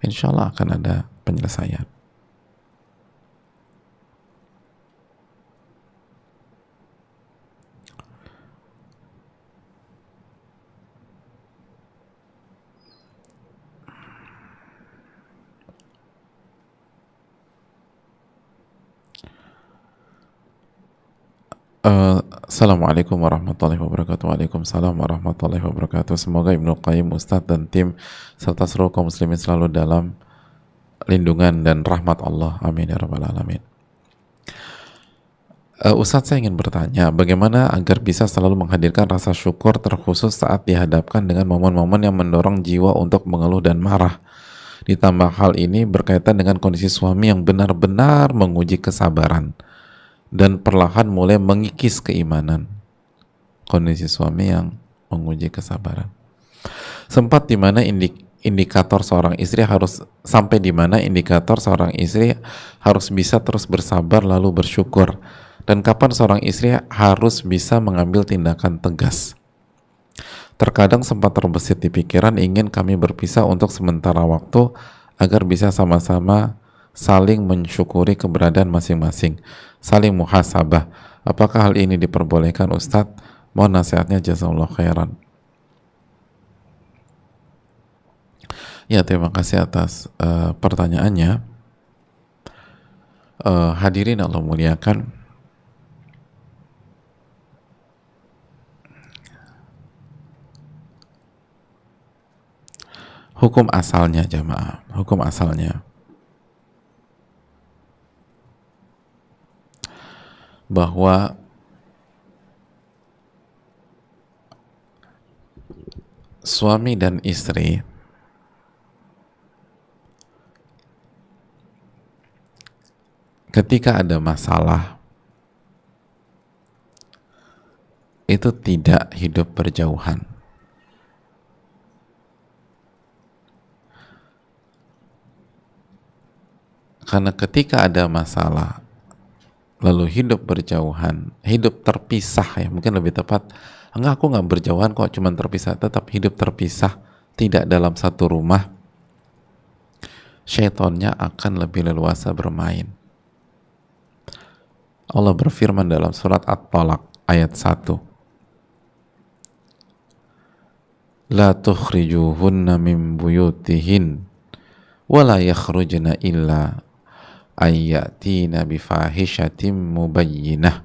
Insya Allah akan ada penyelesaian. Assalamualaikum warahmatullahi wabarakatuh. Waalaikumsalam warahmatullahi wabarakatuh. Semoga Ibnu Qayyim, Ustadz dan tim serta seluruh kaum muslimin selalu dalam lindungan dan rahmat Allah. Amin ya rabbal alamin. Ustadz, saya ingin bertanya, bagaimana agar bisa selalu menghadirkan rasa syukur terkhusus saat dihadapkan dengan momen-momen yang mendorong jiwa untuk mengeluh dan marah. Ditambah hal ini berkaitan dengan kondisi suami yang benar-benar menguji kesabaran dan perlahan mulai mengikis keimanan. Kondisi suami yang menguji kesabaran. Sempat di mana indikator seorang istri harus sampai di mana indikator seorang istri harus bisa terus bersabar lalu bersyukur, dan kapan seorang istri harus bisa mengambil tindakan tegas. Terkadang sempat terbesit di pikiran ingin kami berpisah untuk sementara waktu agar bisa sama-sama saling mensyukuri keberadaan masing-masing, saling muhasabah. Apakah hal ini diperbolehkan Ustadz? Mohon nasihatnya, jazakallahu khairan. Ya, terima kasih atas pertanyaannya. Hadirin Allah muliakan, hukum asalnya jamaah, hukum asalnya bahwa suami dan istri ketika ada masalah itu tidak hidup berjauhan. Karena ketika ada masalah lalu hidup berjauhan, hidup terpisah ya, mungkin lebih tepat, enggak, aku nggak berjauhan kok, cuman terpisah, tetap hidup terpisah, tidak dalam satu rumah, syaitannya akan lebih leluasa bermain. Allah berfirman dalam surat At-Talaq ayat 1, la tukhrijuhunna min buyutihin wala yakhrujna illa ayyatina bifahishatim mubayyinah.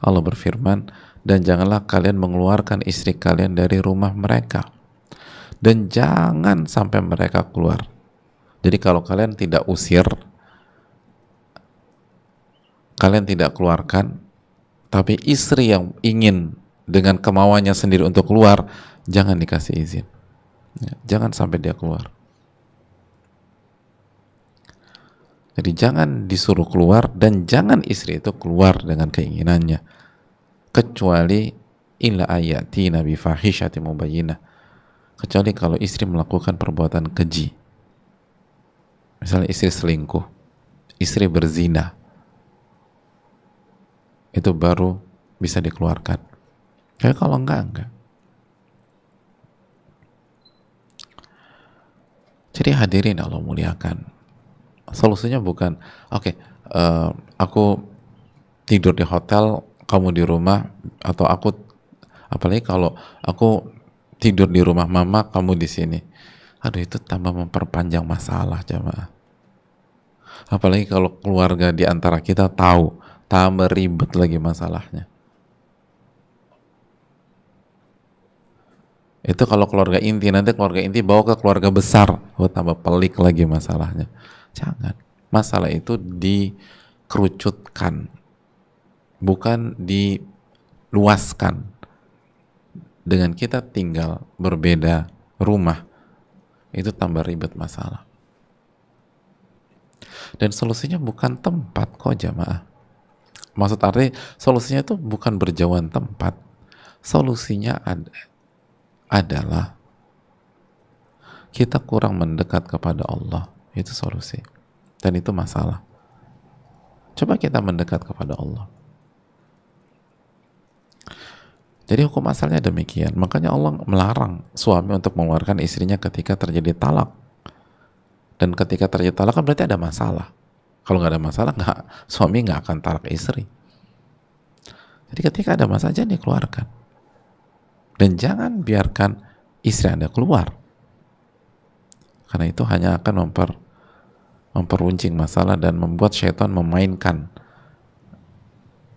Allah berfirman, dan janganlah kalian mengeluarkan istri kalian dari rumah mereka, dan jangan sampai mereka keluar. Jadi kalau kalian tidak usir, kalian tidak keluarkan, tapi istri yang ingin dengan kemauannya sendiri untuk keluar, jangan dikasih izin ya, jangan sampai dia keluar. Jadi jangan disuruh keluar dan jangan istri itu keluar dengan keinginannya, kecuali illa ayatina bi fahishatin mubayyinah, kecuali kalau istri melakukan perbuatan keji, misalnya istri selingkuh, istri berzina, itu baru bisa dikeluarkan. Tapi kalau enggak. Jadi hadirin Allah muliakan, solusinya bukan aku tidur di hotel, kamu di rumah, atau apalagi kalau aku tidur di rumah mama, kamu di sini. Aduh, itu tambah memperpanjang masalah jamaah. Apalagi kalau keluarga di antara kita tahu, tambah ribet lagi masalahnya. Itu kalau keluarga inti, nanti keluarga inti bawa ke keluarga besar, tambah pelik lagi masalahnya. Jangan. Masalah itu dikerucutkan, bukan diluaskan. Dengan kita tinggal berbeda rumah, itu tambah ribet masalah. Dan solusinya bukan tempat kok jamaah. Maksud arti solusinya itu bukan berjauhan tempat. Solusinya adalah kita kurang mendekat kepada Allah. Itu solusi. Dan itu masalah. Coba kita mendekat kepada Allah. Jadi hukum asalnya demikian. Makanya Allah melarang suami untuk mengeluarkan istrinya ketika terjadi talak. Dan ketika terjadi talak kan berarti ada masalah. Kalau nggak ada masalah, suami nggak akan talak istri. Jadi ketika ada masalah, jangan dikeluarkan. Dan jangan biarkan istri Anda keluar. Karena itu hanya akan memperuncing masalah dan membuat syaitan memainkan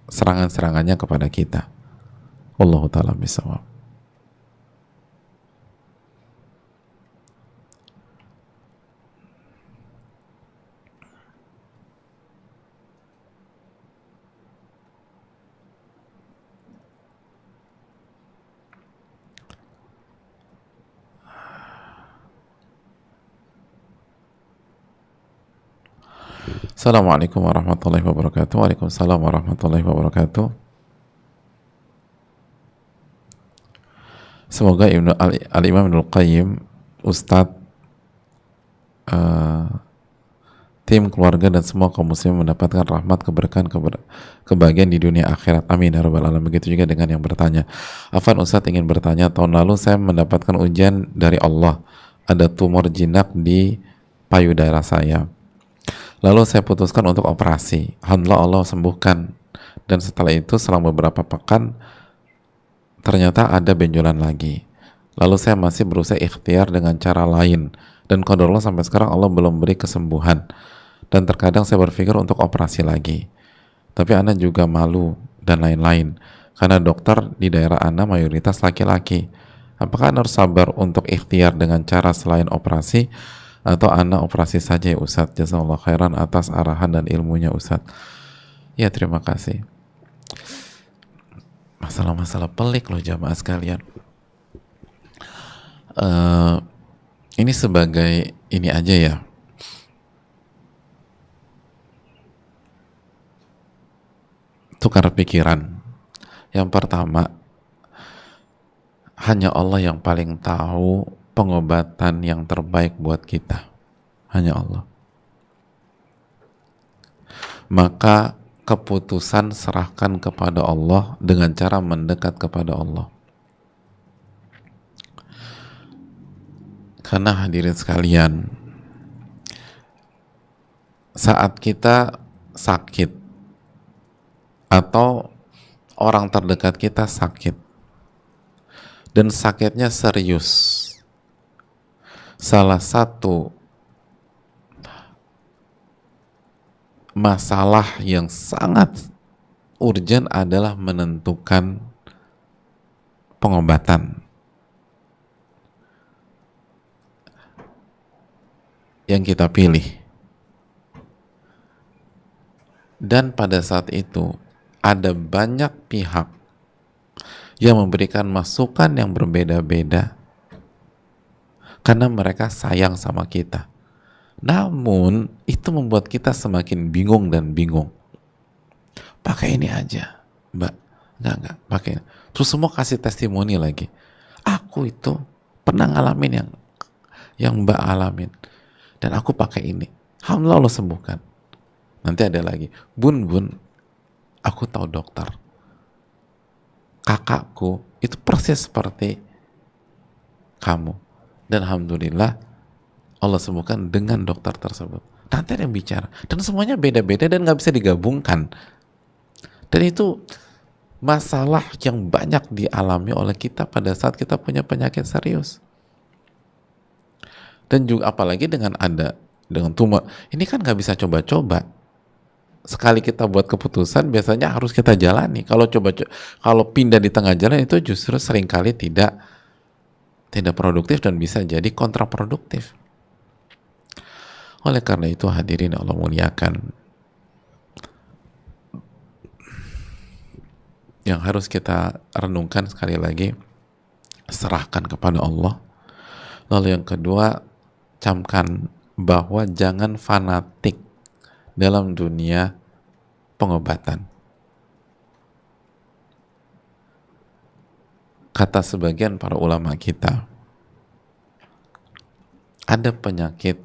serangan-serangannya kepada kita. Wallahu ta'ala bishawab. Assalamualaikum warahmatullahi wabarakatuh. Waalaikumsalam warahmatullahi wabarakatuh. Semoga Al-Imam Ibnul Qayyim, Ustadz, tim keluarga dan semua kaum muslim mendapatkan rahmat, keberkahan, kebahagiaan di dunia akhirat. Amin ya rabbal alamin. Begitu juga dengan yang bertanya. Afan, Ustadz ingin bertanya, tahun lalu saya mendapatkan ujian dari Allah. Ada tumor jinak di payudara saya. Lalu saya putuskan untuk operasi. Alhamdulillah Allah sembuhkan. Dan setelah itu selama beberapa pekan ternyata ada benjolan lagi. Lalu saya masih berusaha ikhtiar dengan cara lain. Dan qadarullah sampai sekarang Allah belum beri kesembuhan. Dan terkadang saya berpikir untuk operasi lagi. Tapi Ana juga malu dan lain-lain. Karena dokter di daerah Ana mayoritas laki-laki. Apakah Ana harus sabar untuk ikhtiar dengan cara selain operasi? Atau Ana operasi saja ya Ustadz? Jazakallah khairan atas arahan dan ilmunya Ustadz. Ya terima kasih. Masalah-masalah pelik loh jamaah sekalian. Ini sebagai ini aja ya. Tukar pikiran. Yang pertama, hanya Allah yang paling tahu pengobatan yang terbaik buat kita. Hanya Allah. Maka keputusan serahkan kepada Allah dengan cara mendekat kepada Allah. Karena hadirin sekalian, saat kita sakit atau orang terdekat kita sakit dan sakitnya serius, salah satu masalah yang sangat urgent adalah menentukan pengobatan yang kita pilih. Dan pada saat itu ada banyak pihak yang memberikan masukan yang berbeda-beda karena mereka sayang sama kita. Namun itu membuat kita semakin bingung dan bingung. Pakai ini aja, Mbak. Enggak, pakai. Terus semua kasih testimoni lagi. Aku itu pernah ngalamin yang Mbak alamin. Dan aku pakai ini. Alhamdulillah Allah sembuhkan. Nanti ada lagi. Bun, aku tahu dokter. Kakakku itu persis seperti kamu. Dan alhamdulillah Allah sembuhkan dengan dokter tersebut. Nanti ada yang bicara. Dan semuanya beda-beda dan nggak bisa digabungkan. Dan itu masalah yang banyak dialami oleh kita pada saat kita punya penyakit serius. Dan juga apalagi dengan tumor. Ini kan nggak bisa coba-coba. Sekali kita buat keputusan biasanya harus kita jalani. Kalau pindah di tengah jalan itu justru seringkali tidak produktif dan bisa jadi kontraproduktif. Oleh karena itu hadirin Allah muliakan, yang harus kita renungkan sekali lagi, serahkan kepada Allah. Lalu yang kedua, camkan bahwa jangan fanatik dalam dunia pengobatan. Kata sebagian para ulama kita, ada penyakit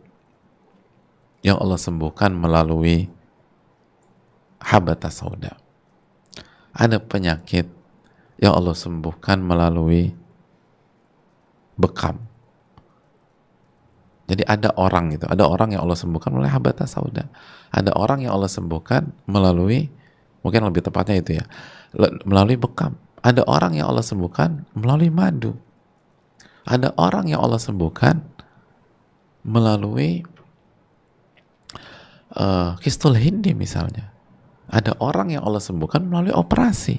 yang Allah sembuhkan melalui habata sauda. Ada penyakit yang Allah sembuhkan melalui bekam. Jadi ada orang yang Allah sembuhkan melalui habata sauda. Ada orang yang Allah sembuhkan melalui, mungkin lebih tepatnya itu ya, melalui bekam. Ada orang yang Allah sembuhkan melalui madu. Ada orang yang Allah sembuhkan melalui kistul hindi misalnya. Ada orang yang Allah sembuhkan melalui operasi.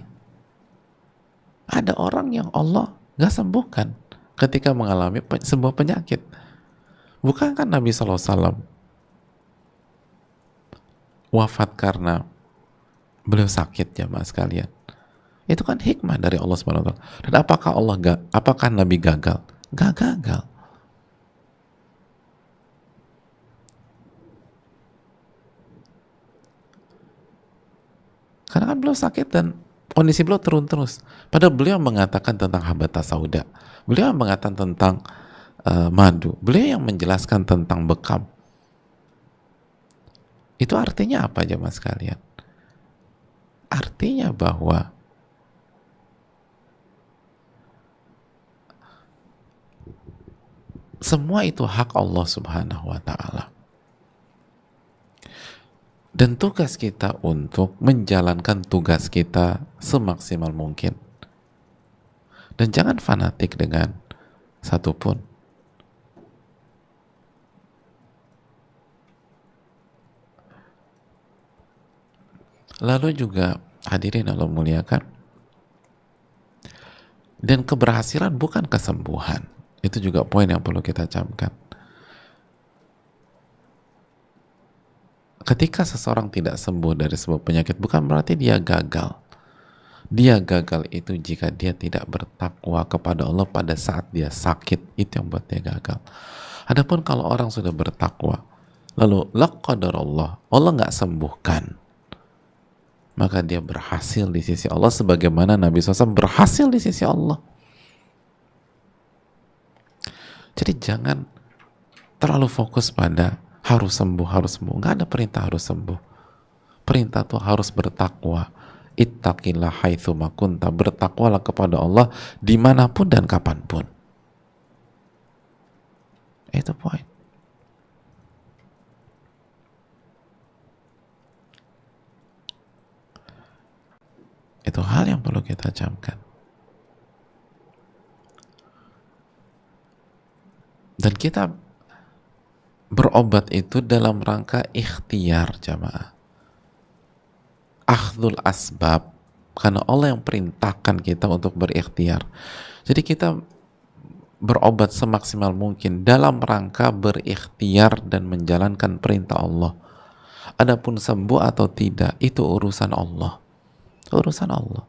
Ada orang yang Allah gak sembuhkan ketika mengalami sebuah penyakit. Bukankah Nabi SAW wafat karena beliau sakit, jamaah sekalian? Itu kan hikmah dari Allah SWT. Dan apakah Nabi gagal? Gak gagal. Karena kan beliau sakit dan kondisi beliau turun terus. Padahal beliau mengatakan tentang habata sauda. Beliau mengatakan tentang madu. Beliau yang menjelaskan tentang bekam. Itu artinya apa jemaah sekalian? Artinya bahwa semua itu hak Allah Subhanahu wa ta'ala. Dan tugas kita untuk menjalankan tugas kita semaksimal mungkin. Dan jangan fanatik dengan satupun. Lalu juga hadirin Allah muliakan, dan keberhasilan bukan kesembuhan. Itu juga poin yang perlu kita camkan. Ketika seseorang tidak sembuh dari sebuah penyakit, bukan berarti dia gagal. Dia gagal itu jika dia tidak bertakwa kepada Allah pada saat dia sakit. Itu yang buat dia gagal. Adapun kalau orang sudah bertakwa, lalu laqadarallah, Allah nggak sembuhkan, maka dia berhasil di sisi Allah sebagaimana Nabi SAW berhasil di sisi Allah. Jadi jangan terlalu fokus pada harus sembuh. Nggak ada perintah harus sembuh. Perintah tuh harus bertakwa. Ittaqillah haitsu ma kunta. Bertakwalah kepada Allah dimanapun dan kapanpun. Itu poin. Itu hal yang perlu kita camkan. Dan kita berobat itu dalam rangka ikhtiar, jamaah. Akhdul asbab, karena Allah yang perintahkan kita untuk berikhtiar. Jadi kita berobat semaksimal mungkin dalam rangka berikhtiar dan menjalankan perintah Allah. Adapun sembuh atau tidak, itu urusan Allah. Urusan Allah.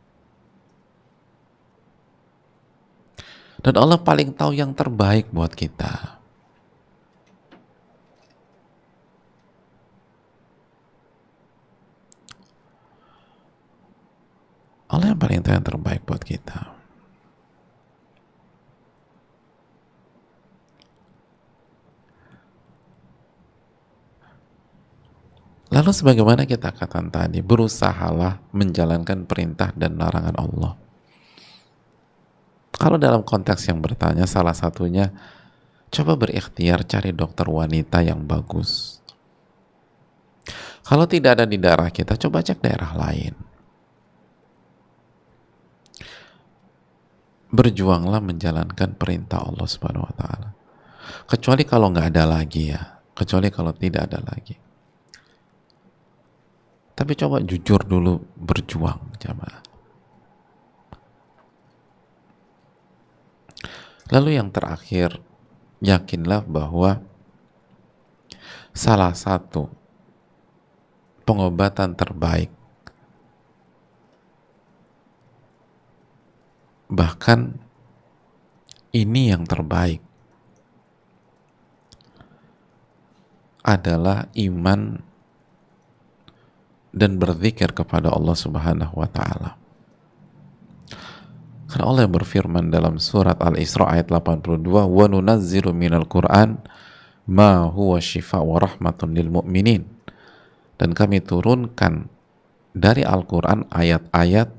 Dan Allah paling tahu yang terbaik buat kita. Allah yang paling tahu yang terbaik buat kita. Lalu sebagaimana kita katakan tadi, berusahalah menjalankan perintah dan larangan Allah. Kalau dalam konteks yang bertanya, salah satunya, coba berikhtiar cari dokter wanita yang bagus. Kalau tidak ada di daerah kita, coba cek daerah lain. Berjuanglah menjalankan perintah Allah Subhanahu wa ta'ala. Kecuali kalau nggak ada lagi ya. Kecuali kalau tidak ada lagi. Tapi coba jujur dulu berjuang, jamaah. Lalu yang terakhir, yakinlah bahwa salah satu pengobatan terbaik Bahkan ini yang terbaik adalah iman dan berzikir kepada Allah Subhanahu wa taala. Karena Allah yang berfirman dalam surat Al-Isra ayat 82, "Wa nunazzilu minal Qur'an ma huwa shifa wa rahmatun lil mu'minin." Dan kami turunkan dari Al-Qur'an ayat-ayat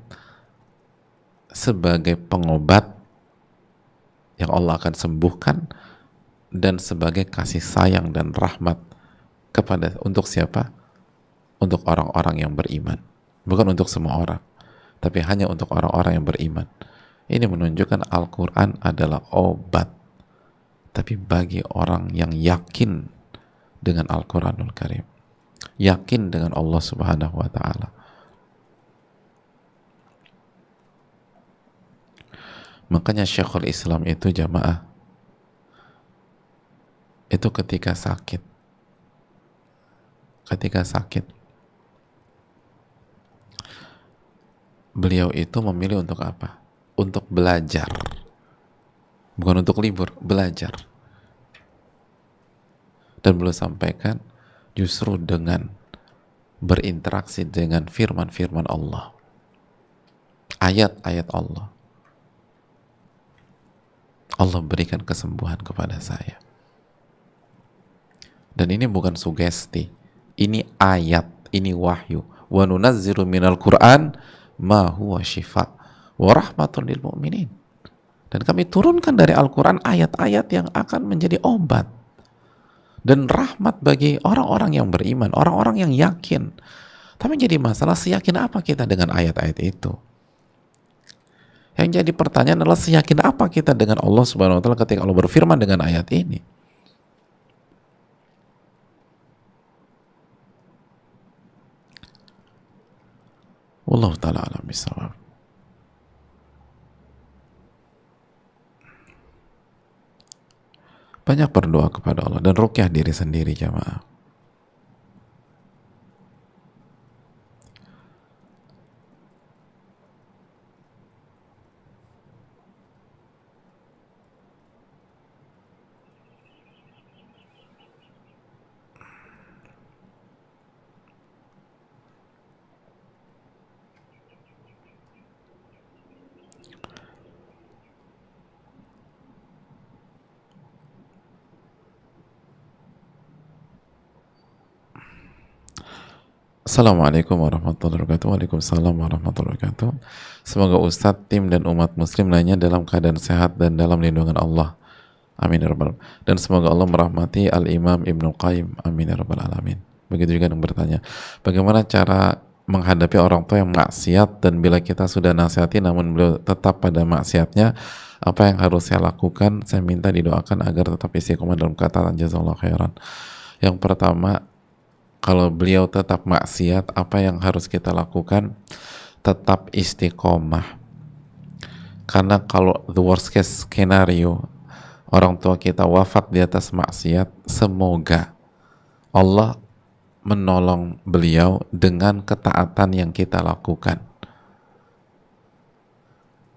sebagai pengobat yang Allah akan sembuhkan dan sebagai kasih sayang dan rahmat kepada untuk siapa? Untuk orang-orang yang beriman. Bukan untuk semua orang, tapi hanya untuk orang-orang yang beriman. Ini menunjukkan Al-Quran adalah obat, tapi bagi orang yang yakin dengan Al-Quranul Karim, yakin dengan Allah Subhanahu wa ta'ala. Makanya Syekhul Islam itu jamaah, itu ketika sakit, beliau itu memilih untuk apa? Untuk belajar, bukan untuk libur, belajar. Dan beliau sampaikan justru dengan berinteraksi dengan firman-firman Allah, ayat-ayat Allah, Allah berikan kesembuhan kepada saya. Dan ini bukan sugesti, ini ayat, ini wahyu. Wa nunazzilu minal Qur'an ma huwa shifa wa rahmatun lil mu'minin. Dan kami turunkan dari Al-Quran ayat-ayat yang akan menjadi obat dan rahmat bagi orang-orang yang beriman, orang-orang yang yakin. Tapi jadi masalah, seyakin apa kita dengan ayat-ayat itu? Yang jadi pertanyaan adalah, seyakin apa kita dengan Allah Subhanahu wa ta'ala ketika Allah berfirman dengan ayat ini? Wallahu ta'ala a'lam bishawab. Banyak berdoa kepada Allah dan ruqyah diri sendiri jamaah. Assalamualaikum warahmatullahi wabarakatuh. Waalaikumsalam warahmatullahi wabarakatuh. Semoga Ustadz, tim dan umat muslim lainnya dalam keadaan sehat dan dalam lindungan Allah. Amin ya rabbal alamin. Dan semoga Allah merahmati Al-Imam Ibnu Qayyim. Amin ya rabbal alamin. Begitu juga yang bertanya, bagaimana cara menghadapi orang tua yang maksiat, dan bila kita sudah nasihati namun beliau tetap pada maksiatnya, apa yang harus saya lakukan? Saya minta didoakan agar tetap istiqomah dalam ketaatan. Jazakallahu khairan. Yang pertama, kalau beliau tetap maksiat, apa yang harus kita lakukan? Tetap istiqomah. Karena kalau the worst case scenario, orang tua kita wafat di atas maksiat, semoga Allah menolong beliau dengan ketaatan yang kita lakukan.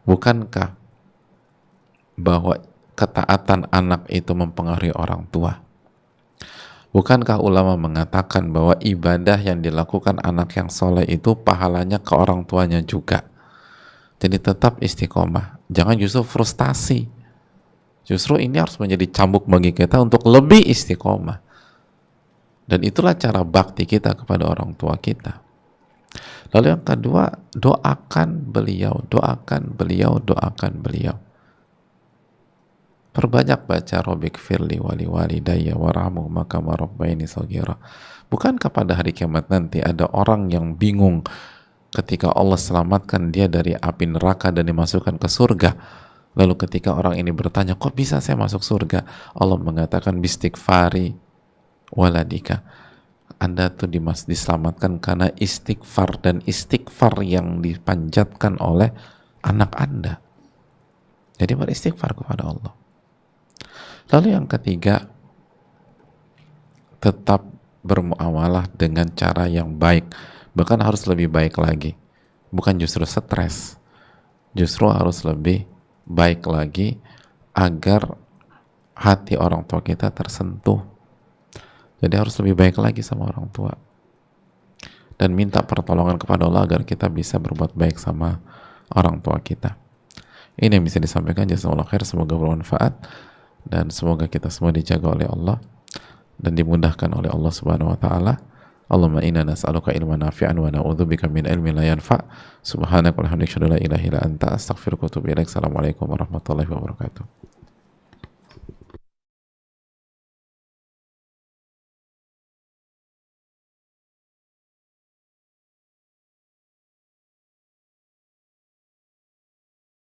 Bukankah bahwa ketaatan anak itu mempengaruhi orang tua? Bukankah ulama mengatakan bahwa ibadah yang dilakukan anak yang soleh itu pahalanya ke orang tuanya juga? Jadi tetap istiqomah, jangan justru frustasi. Justru ini harus menjadi cambuk bagi kita untuk lebih istiqomah. Dan itulah cara bakti kita kepada orang tua kita. Lalu yang kedua, doakan beliau, doakan beliau, doakan beliau. Perbanyak baca Rabbik firli wali walidayya warhamhuma kama rabbayani shaghira. Bukankah pada hari kiamat nanti ada orang yang bingung ketika Allah selamatkan dia dari api neraka dan dimasukkan ke surga? Lalu ketika orang ini bertanya, kok bisa saya masuk surga? Allah mengatakan, bistighfari waladika. Anda tuh diselamatkan karena istighfar, dan istighfar yang dipanjatkan oleh anak Anda. Jadi beristighfar kepada Allah. Lalu yang ketiga, tetap bermuamalah dengan cara yang baik, bahkan harus lebih baik lagi, bukan justru stres. justru harus lebih baik lagi agar hati orang tua kita tersentuh. Jadi harus lebih baik lagi sama orang tua dan minta pertolongan kepada Allah agar kita bisa berbuat baik sama orang tua kita. Ini yang bisa disampaikan. Jazakallahu khair, semoga bermanfaat dan semoga kita semua dijaga oleh Allah dan dimudahkan oleh Allah Subhanahu wa taala. Allahumma inna nas'aluka ilman nafi'an wa na'udzubika min ilmin la yanfa'. Subhanaka wa bihamdika, la ilaha illa anta, astaghfiruka wa atubu ilaik. Assalamualaikum warahmatullahi wabarakatuh.